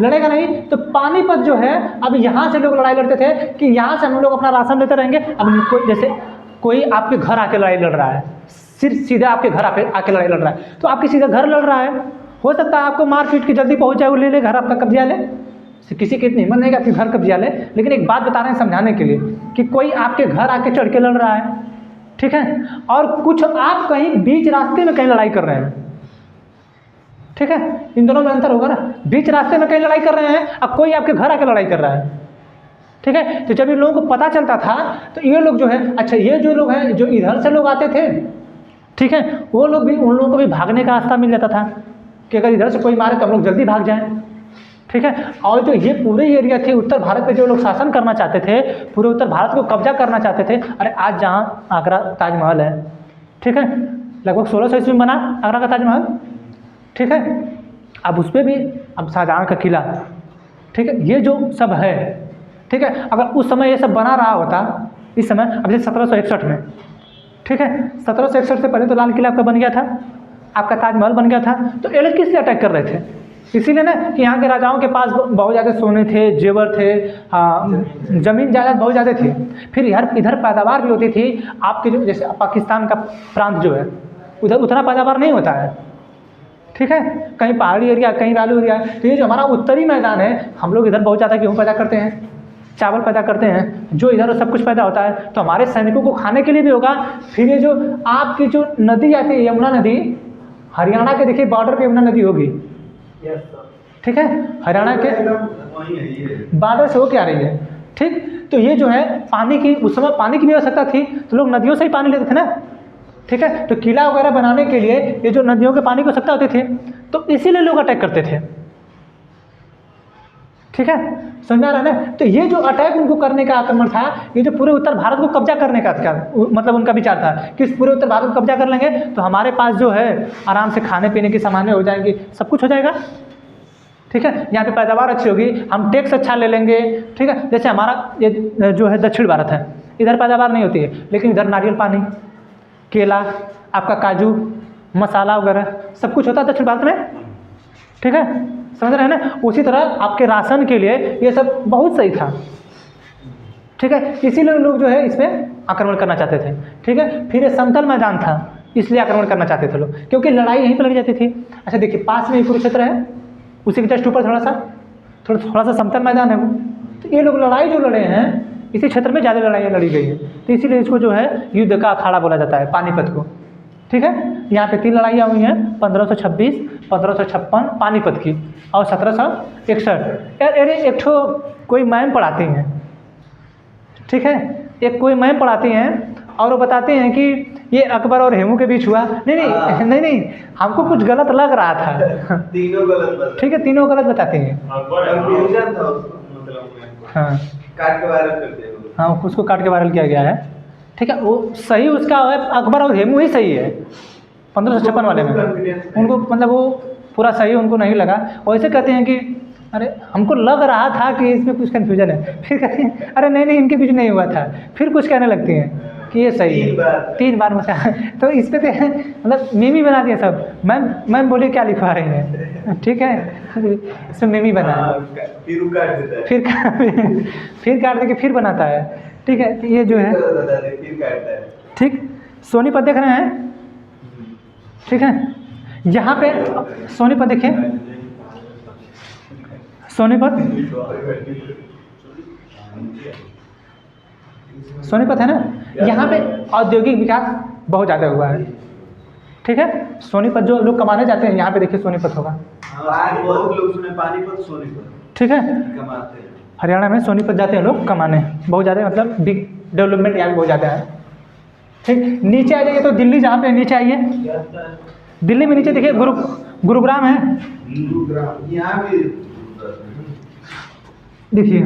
लड़ेगा नहीं, तो पानीपत जो है, अब यहाँ से लोग लड़ाई लड़ते थे कि यहाँ से हम लोग अपना राशन लेते रहेंगे। अब कोई जैसे कोई आपके घर आके लड़ाई लड़ रहा है, सिर्फ सीधा आपके घर आके लड़ाई लड़ रहा है, तो आपके सीधा घर लड़ रहा है, हो सकता है आपको मार पीट के जल्दी पहुँच जाए, वो ले ले घर आपका कब्जा ले, किसी की इतनी हिम्मत नहीं कि आपके घर कब्जा ले। लेकिन एक बात बता रहे हैं समझाने के लिए कि कोई आपके घर आके चढ़ के लड़ रहा है, ठीक है, और कुछ आप कहीं बीच रास्ते में कहीं लड़ाई कर रहे हैं, ठीक है। इन दोनों में अंतर होगा ना, बीच रास्ते में कहीं लड़ाई कर रहे हैं और कोई आपके घर आके लड़ाई कर रहा है, ठीक है। तो जब इन लोगों को पता चलता था तो ये लोग जो है, अच्छा ये जो लोग हैं जो इधर से लोग आते थे, ठीक है, वो लोग भी, उन लोगों को भी भागने का रास्ता मिल जाता था कि अगर इधर से कोई मारे तो हम लोग जल्दी भाग जाएं, ठीक है। और जो ये पूरे एरिया थे उत्तर भारत पे, जो लोग शासन करना चाहते थे, पूरे उत्तर भारत को कब्जा करना चाहते थे। अरे आज जहाँ आगरा ताजमहल है, ठीक है, लगभग 1600 ईस्वी में बना आगरा का ताजमहल, ठीक है, अब उस पर भी अब शाहजहाँ का किला, ठीक है, ये जो सब है, ठीक है, अगर उस समय ये सब बना रहा होता, इस समय अब जैसे 1761 में, ठीक है, 1761 से पहले तो लाल किला आपका बन गया था, आपका ताजमहल बन गया था, तो ये लोग किस लिए अटैक कर रहे थे? इसीलिए ना कि यहाँ के राजाओं के पास बहुत ज़्यादा सोने थे, जेवर थे, ज़मीन जायदाद बहुत ज़्यादा थी, फिर इधर पैदावार भी होती थी। आपके जो जैसे पाकिस्तान का प्रांत जो है उधर उतना पैदावार नहीं होता है, ठीक है, कहीं पहाड़ी एरिया, कहीं बालू एरिया। तो ये जो हमारा उत्तरी मैदान है, हम लोग इधर बहुत ज़्यादा गेहूँ पैदा करते हैं, चावल पैदा करते हैं, जो इधर सब कुछ पैदा होता है, तो हमारे सैनिकों को खाने के लिए भी होगा। फिर ये जो आपकी जो नदी आती है, यमुना नदी, हरियाणा के देखिए बॉर्डर पे यमुना नदी होगी, ठीक है, हरियाणा के बॉर्डर से होके आ रही है, ठीक। तो ये जो है पानी की, उस समय पानी की भी आवश्यकता थी, तो लोग नदियों से ही पानी लेते थे ना, ठीक है। तो किला वगैरह बनाने के लिए ये जो नदियों के पानी की आवश्यकता होती थी, तो इसीलिए लोग अटैक करते थे, ठीक है, समझ आ रहा है ना। तो ये जो अटैक उनको करने का आक्रमण था, ये जो पूरे उत्तर भारत को कब्जा करने का था, मतलब उनका विचार था कि इस पूरे उत्तर भारत को कब्जा कर लेंगे तो हमारे पास जो है आराम से खाने पीने की सामानें हो जाएंगी, सब कुछ हो जाएगा, ठीक है, यहाँ पे पैदावार अच्छी होगी, हम टैक्स अच्छा ले लेंगे, ठीक है। जैसे हमारा ये जो है दक्षिण भारत है, इधर पैदावार नहीं होती है, लेकिन इधर नारियल पानी, केला, आपका काजू, मसाला वगैरह सब कुछ होता है दक्षिण भारत में, ठीक है, समझ रहे हैं ना। उसी तरह आपके राशन के लिए ये सब बहुत सही था, ठीक है, इसीलिए लोग जो है इस पर आक्रमण करना चाहते थे, ठीक है। फिर ये समतल मैदान था, इसलिए आक्रमण करना चाहते थे लोग, क्योंकि लड़ाई यहीं पर लड़ी जाती थी। अच्छा देखिए, पास में ही कुरुक्षेत्र है, उसी के जस्ट ऊपर थोड़ा सा समतल मैदान है वो, तो ये लोग लड़ाई जो लड़े हैं इसी क्षेत्र में ज़्यादा लड़ाइयाँ लड़ी गई है, तो इसीलिए इसको जो है युद्ध का अखाड़ा बोला जाता है, पानीपत को, ठीक है। यहाँ पे 3 लड़ाइयाँ हुई हैं, 1526, 1556 पानीपत की, और 1761। अरे एक ठो कोई मैम पढ़ाती हैं, ठीक है, एक कोई मैम पढ़ाती हैं और वो बताते हैं कि ये अकबर और हेमू के बीच हुआ। नहीं, हमको कुछ गलत लग रहा था, तीनों गलत, ठीक है, तीनों गलत बताते हैं, कंफ्यूजन था मतलब, हाँ काट के वायरल करते हैं, हाँ, उसको काट के वायरल किया गया है, ठीक है। वो सही उसका है, अकबर और हेमू ही सही है 1556 वाले में, उनको मतलब वो पूरा सही उनको नहीं लगा। वैसे कहते हैं कि अरे हमको लग रहा था कि इसमें कुछ कन्फ्यूजन है, फिर कहते हैं अरे नहीं इनके बीच नहीं हुआ था, फिर कुछ कहने लगती हैं कि ये सही है, 3 बार मसा। तो इस पर तो मतलब मीमी बना दिया सब। मैम बोलिए क्या लिखवा रही हैं, ठीक है, इसमें मीमी बना है, फिर काट देता है, फिर काट दे के फिर बनाता है, ठीक है। तो ये जो है फिर काटता है, ठीक। सोनीपत देख रहे हैं, ठीक है, यहाँ पे सोनीपत देखिए, सोनीपत है ना, यहाँ पे औद्योगिक विकास बहुत ज़्यादा हुआ है, ठीक है। सोनीपत जो लोग कमाने जाते हैं, यहाँ पे देखिए सोनीपत होगा, बहुत लोग सुने पानीपत सोनीपत, ठीक है, कमाते हैं, हरियाणा में सोनीपत जाते हैं लोग कमाने, बहुत ज़्यादा, मतलब बिग डेवलपमेंट यहाँ पे बहुत ज़्यादा है, ठीक। नीचे आ जाइए तो दिल्ली, जहाँ पे नीचे आइए, दिल्ली में नीचे देखिए गुरुग्राम है, यहाँ भी देखिए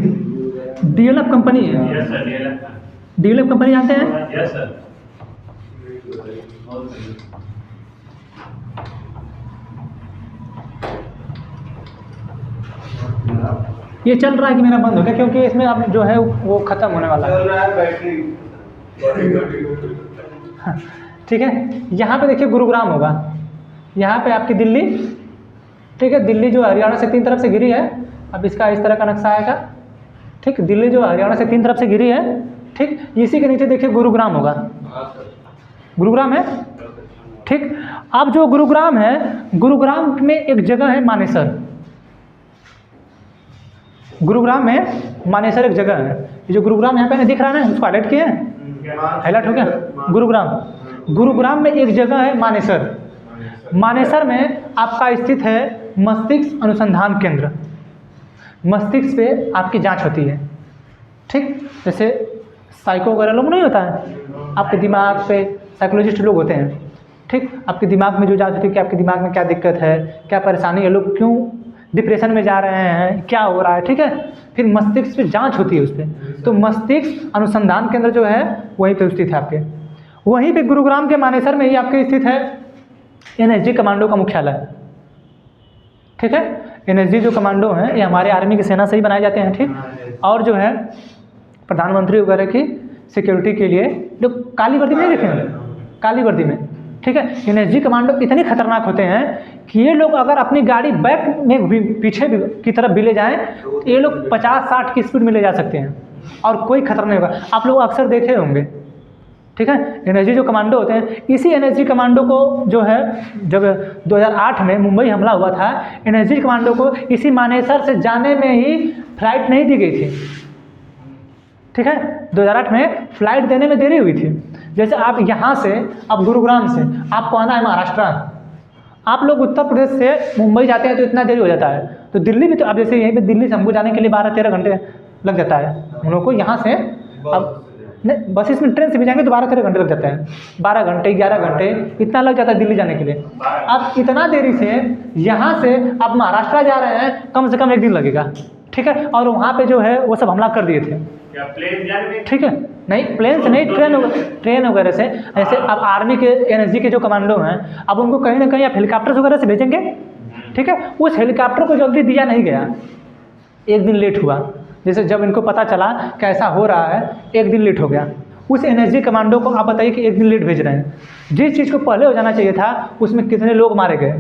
DLF कंपनी है, यस सर, ये लगता है, DLF कंपनी जानते हैं, यस सर, बहुत सही। ये चल रहा है कि मेरा बंद हो गया, क्योंकि इसमें अब जो है वो ख़त्म होने वाला है, चल रहा है बैटरी, ठीक है। यहाँ पे देखिए गुरुग्राम होगा, यहाँ पे आपकी दिल्ली, ठीक है, दिल्ली जो हरियाणा से 3 तरफ से घिरी है, अब इसका इस तरह का नक्शा आएगा, ठीक, दिल्ली जो हरियाणा से 3 तरफ से घिरी है, ठीक, इसी के नीचे देखिए गुरुग्राम होगा, गुरुग्राम है, ठीक। अब जो गुरुग्राम है, गुरुग्राम में एक जगह है मानेसर, गुरुग्राम में मानेसर एक जगह है, ये जो गुरुग्राम यहाँ पे दिख रहा है ना, उसको हाईलाइट किए हैं, हाईलाइट हो गया गुरुग्राम में एक जगह है मानेसर, मानेसर में आपका स्थित है मस्तिष्क अनुसंधान केंद्र, मस्तिष्क पे आपकी जांच होती है, ठीक। जैसे साइको वगैरह लोग नहीं होता है, आपके दिमाग पे साइकोलॉजिस्ट लोग होते हैं, ठीक, आपके दिमाग में जो जांच होती है कि आपके दिमाग में क्या दिक्कत है, क्या परेशानी है, लोग क्यों डिप्रेशन में जा रहे हैं, क्या हो रहा है, ठीक है। फिर मस्तिष्क पे जांच होती है उस पर, तो मस्तिष्क अनुसंधान केंद्र जो है वहीं पे स्थित है आपके, वहीं पे गुरुग्राम के मानेसर में ही आपके स्थित है NSG कमांडो का मुख्यालय, ठीक है। एनएसजी जो कमांडो हैं ये हमारे आर्मी की सेना से ही बनाए जाते हैं, ठीक। और जो है प्रधानमंत्री वगैरह की सिक्योरिटी के लिए जो काली वर्दी में नहीं देखे हैं, काली वर्दी में, ठीक है। एनएसजी कमांडो इतने खतरनाक होते हैं कि ये लोग अगर अपनी गाड़ी बैक में भी पीछे भी की तरफ भी ले जाएँ तो ये लोग 50-60 की स्पीड में ले जा सकते हैं और कोई खतरा नहीं होगा। आप लोग अक्सर देखे होंगे, ठीक है। एनएसजी जो कमांडो होते हैं, इसी एनएसजी कमांडो को जो है जब 2008 में मुंबई हमला हुआ था, एनएसजी कमांडो को इसी मानेसर से जाने में ही फ्लाइट नहीं दी गई थी, ठीक है। 2008 में फ्लाइट देने में देरी हुई थी। जैसे आप यहाँ से, अब गुरुग्राम से आपको आना है महाराष्ट्र, आप लोग उत्तर प्रदेश से मुंबई जाते हैं तो इतना देरी हो जाता है। तो दिल्ली भी, तो अब जैसे यहीं पे दिल्ली से हमको जाने के लिए 12-13 घंटे लग जाता है हम लोग को यहाँ से। अब नहीं, बस इसमें ट्रेन से भी जाएंगे तो 12-13 घंटे लग जाते हैं, 12 घंटे 11 घंटे इतना लग जाता है दिल्ली जाने के लिए। अब इतना देरी से यहाँ से आप महाराष्ट्र जा रहे हैं, कम से कम 1 दिन लगेगा, ठीक है। और वहाँ पे जो है वो सब हमला कर दिए थे, क्या प्लेन जाने, ठीक है। नहीं प्लेन से नहीं, ट्रेन वगैरह से। ऐसे अब आर्मी के एनएसजी के जो कमांडो हैं, अब उनको कहीं ना कहीं आप हेलीकॉप्टर वगैरह से भेजेंगे, ठीक है। उस हेलीकॉप्टर को जल्दी दिया नहीं गया, 1 दिन लेट हुआ। जैसे जब इनको पता चला कि ऐसा हो रहा है, 1 दिन लेट हो गया। उस एनएसजी कमांडो को आप बताइए कि 1 दिन लेट भेज रहे हैं। जिस चीज़ को पहले हो जाना चाहिए था, उसमें कितने लोग मारे गए।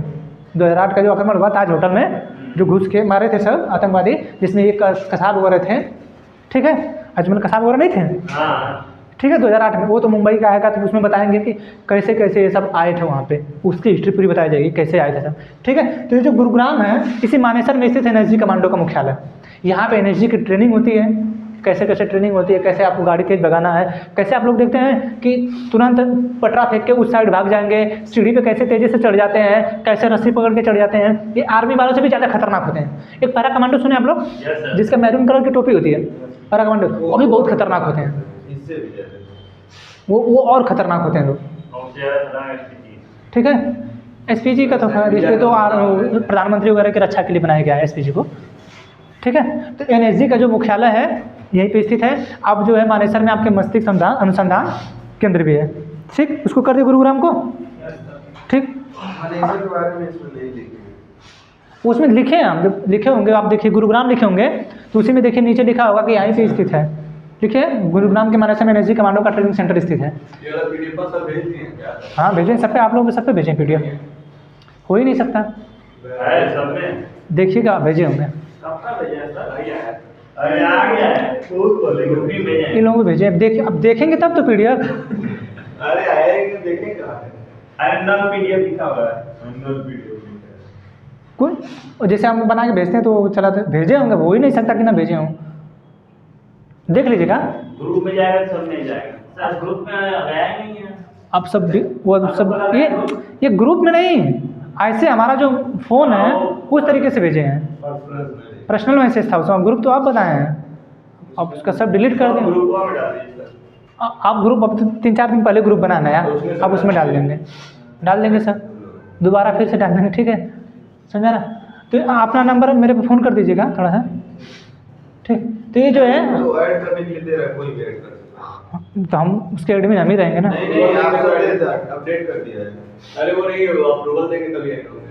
2008 का जो आक्रमण हुआ ताज होटल में, जो घुस के मारे थे सब आतंकवादी, जिसमें एक कसाब वगैरह थे, ठीक है। अजमल कसाब वगैरह नहीं थे, ठीक है। 2008 में वो तो मुंबई का आएगा, तो उसमें बताएंगे कि कैसे कैसे ये सब आए थे वहाँ पे, उसकी हिस्ट्री पूरी बताई जाएगी कैसे आए थे सब, ठीक है। तो ये जो गुरुग्राम है, इसी मानेसर में स्थित एनएसजी कमांडो का मुख्यालय। यहाँ पे एनएसजी की ट्रेनिंग होती है, कैसे कैसे ट्रेनिंग होती है, कैसे आपको गाड़ी तेज भगाना है, कैसे आप लोग देखते हैं कि तुरंत पटरा फेंक के उस साइड भाग जाएंगे, सीढ़ी पे कैसे तेज़ी से चढ़ जाते हैं, कैसे रस्सी पकड़ के चढ़ जाते हैं। ये आर्मी वालों से भी ज़्यादा खतरनाक होते हैं। एक पैरा कमांडो सुने आप लोग, जिसका मैरून कलर की टोपी होती है, पैरा कमांडो, वो भी बहुत खतरनाक होते हैं। इससे भी ज्यादा वो और ख़तरनाक होते हैं लोग, ठीक है। एसपीजी का तो खैर इसलिए तो प्रधानमंत्री वगैरह की रक्षा के लिए बनाया गया है एसपीजी को, ठीक है। तो एनएसजी का जो मुख्यालय है यहीं पे स्थित है। अब जो है मानेसर में आपके मस्तिष्क अनुसंधान केंद्र भी है, ठीक। उसको कर दिए गुरुग्राम को, ठीक। मानेसर के बारे में इसमें नहीं लिखे, उसमें लिखे हैं हम, जब लिखे होंगे आप देखिए गुरुग्राम लिखे होंगे तो उसी में देखिए नीचे लिखा होगा कि यहीं पे स्थित है, ठीक है। गुरुग्राम के मानेसर में एनएसजी कमांडो का ट्रेनिंग सेंटर स्थित है। ये वाला पीडीएफ पर सब भेज दिए क्या? हाँ भेजें, सब पे आप लोग सब पे भेजें पीडीएफ, हो ही नहीं सकता। है सब में, देखिएगा आप भेजे होंगे, सबका भेजा है सर, अरे आ गया है, बहुत बोले ग्रुप में भेजा है। इन लोगों को भेजें। अब देखेंगे तब तो पीडीएफ। अरे आएगा देखेंगे, अरे नल पीडीएफ लिखा हुआ है, नल पीडीएफ कोई, और जैसे हम बना के भेजते हैं तो चलाते भेजे होंगे, हो ही नहीं सकता कि ना भेजे हों। देख लीजिएगा, ग्रुप में जाएगा, सब नहीं जाएगा सर, ग्रुप में गया ही नहीं है। अब सब वो सब ये ग्रुप में नहीं, ऐसे हमारा जो फ़ोन है उस तरीके से भेजे हैं, पर्सनल मैसेज था उसमें, ग्रुप तो आप बताए हैं, अब उसका सब डिलीट कर दें। ग्रुप में डाल दीजिए सर। आप ग्रुप अब 3-4 दिन पहले ग्रुप बनाना है, अब उसमें डाल देंगे सर, दोबारा फिर से डाल देंगे, ठीक है, समझा ना। तो अपना नंबर मेरे पे फ़ोन कर दीजिएगा थोड़ा सा, ठीक। तो ये जो है तो ऐड करने के लिए दे रहा है, कोई भी ऐड कर सकता है। तो हम उसके एडमिन हम ही रहेंगे ना। नहीं आप अपडेट कर दिया है। अरे वो नहीं, अप्रूवल देंगे तभी ऐड होंगे।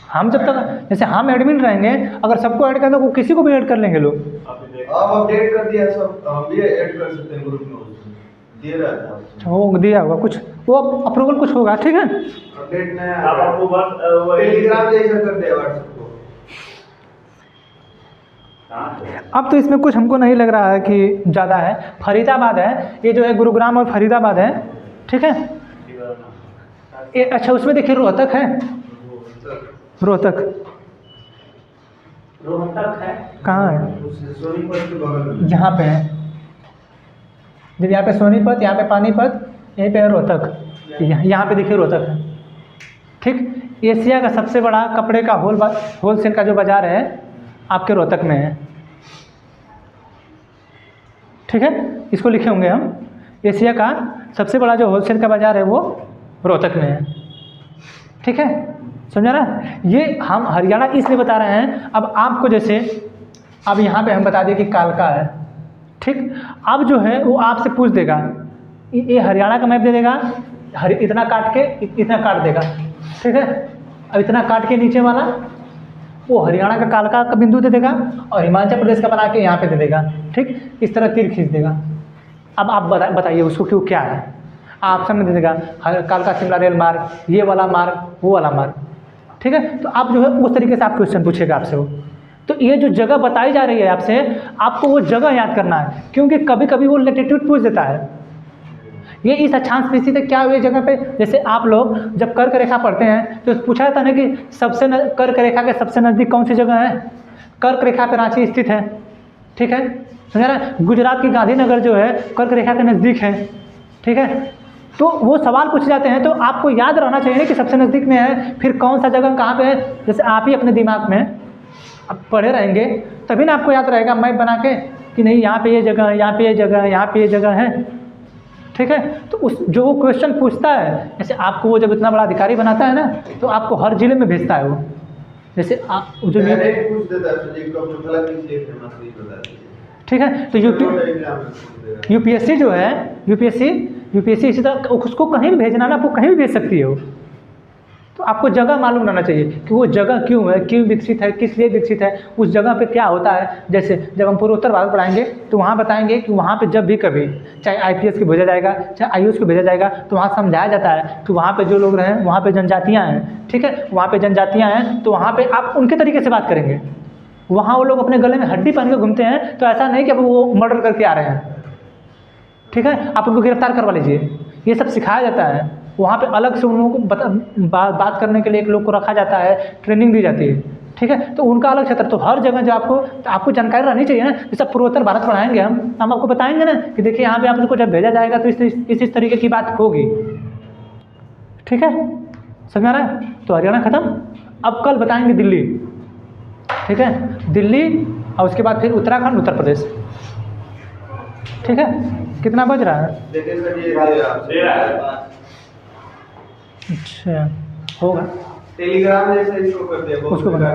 हम जब तक जैसे हम एडमिन रहेंगे, अगर सबको ऐड कर दो, किसी को भी ऐड कर लेंगे लोग। आप अपडेट कर दिया सब, हम भी ऐड कर सकते हैं ग्रुप में, उसमें दे रहा था उसमें। वो दिया होगा कुछ, वो अप्रूवल कुछ होगा, ठीक है। अपडेट नया आप आपको बस टेलीग्राम जैसा कर दिया व्हाट्सएप को। अब तो इसमें कुछ हमको नहीं लग रहा है कि ज़्यादा है। फरीदाबाद है, ये जो है गुरुग्राम और फरीदाबाद है, ठीक है। ये अच्छा, उसमें देखिए रोहतक है, रोहतक है, कहाँ है? सोनीपत के बगल में। यहाँ पे है, जब यहाँ पे सोनीपत, यहाँ पे पानीपत, यहीं पे है रोहतक, यहाँ पे देखिए रोहतक है, ठीक। एशिया का सबसे बड़ा कपड़े का होलसेल का जो बाज़ार है आपके रोहतक में है, ठीक है। इसको लिखे होंगे हम, एशिया का सबसे बड़ा जो होलसेल का बाज़ार है वो रोहतक में है, ठीक है, समझा ना। ये हम हरियाणा इसलिए बता रहे हैं, अब आपको जैसे अब यहाँ पे हम बता दें कि कालका है, ठीक। अब जो है वो आपसे पूछ देगा, ये हरियाणा का मैप दे देगा, इतना काट के इतना काट देगा, ठीक है। अब इतना काट के नीचे वाला वो हरियाणा का कालका का बिंदु दे देगा और हिमाचल प्रदेश का बना के यहाँ पे दे देगा, ठीक। इस तरह तीर खींच देगा। अब आप बताइए उसको क्यों क्या है, ऑप्शन में दे देगा कालका शिमला रेल मार्ग, ये वाला मार्ग, वो वाला मार्ग, ठीक है। तो आप जो है उस तरीके से आप क्वेश्चन पूछेगा आपसे वो। तो ये जो जगह बताई जा रही है आपसे, आपको वो जगह याद करना है, क्योंकि कभी कभी वो लैटिट्यूड पूछ देता है। ये इस अक्षांश में स्थित है क्या हुई जगह पे। जैसे आप लोग जब कर्क रेखा पढ़ते हैं तो पूछा जाता है ना कि सबसे कर्क रेखा के सबसे नज़दीक कौन सी जगह है। कर्क रेखा पे रांची स्थित है, ठीक है, समझा ना। गुजरात की गांधीनगर जो है कर्क रेखा के नज़दीक है, ठीक है। तो वो सवाल पूछे जाते हैं तो आपको याद रहना चाहिए कि सबसे नज़दीक में है, फिर कौन सा जगह कहाँ पे है। जैसे आप ही अपने दिमाग में आप पढ़े रहेंगे तभी ना आपको याद रहेगा मैप बना के कि नहीं यहाँ पे ये जगह है, यहाँ पे ये जगह है, यहाँ पे ये जगह है, ठीक है। तो उस जो वो क्वेश्चन पूछता है, जैसे आपको वो जब इतना बड़ा अधिकारी बनाता है ना तो आपको हर जिले में भेजता है वो। जैसे आप जो डायरेक्ट पूछ देता है सब्जेक्ट को मतलब किसी एक फेमस नहीं बता दीजिए, ठीक है। तो यूपीएससी जो है यूपीएससी इसी तरह उसको कहीं भी भेजना ना, आपको कहीं भी भेज सकती है वो। तो आपको जगह मालूम रहना चाहिए कि वो जगह क्यों है, क्यों विकसित है, किस लिए विकसित है, उस जगह पे क्या होता है। जैसे जब हम पूर्वोत्तर भारत पढ़ाएंगे तो वहाँ बताएंगे कि वहाँ पे जब भी कभी चाहे आईपीएस को भेजा जाएगा चाहे आईएएस को भेजा जाएगा तो वहाँ समझाया जाता है कि वहाँ पे जो लोग रहें वहाँ पे जनजातियाँ हैं, ठीक है। वहाँ पे जनजातियाँ हैं तो वहाँ पे आप उनके तरीके से बात करेंगे। वहाँ वो लोग अपने गले में हड्डी पहन के घूमते हैं तो ऐसा नहीं कि अब वो मर्डर करके आ रहे हैं, ठीक है, आप उनको गिरफ्तार करवा लीजिए। ये सब सिखाया जाता है। वहाँ पे अलग से उन लोगों को बात करने के लिए एक लोग को रखा जाता है, ट्रेनिंग दी जाती है, ठीक है। तो उनका अलग क्षेत्र। तो हर जगह जो आपको जानकारी रहनी चाहिए ना। जैसे पूर्वोत्तर भारत पढ़ाएंगे हम आपको बताएंगे ना कि देखिए यहाँ पे आप उसको जब भेजा जाएगा तो इस तरीके की बात होगी, ठीक है, समझ आ रहा है। तो हरियाणा खत्म। अब कल बताएंगे दिल्ली, ठीक है, दिल्ली और उसके बाद फिर उत्तराखंड, उत्तर प्रदेश, ठीक है। कितना बज रहा है? देखिए सर ये अच्छा होगा, टेलीग्राम जैसे इसको करते हैं उसको बना।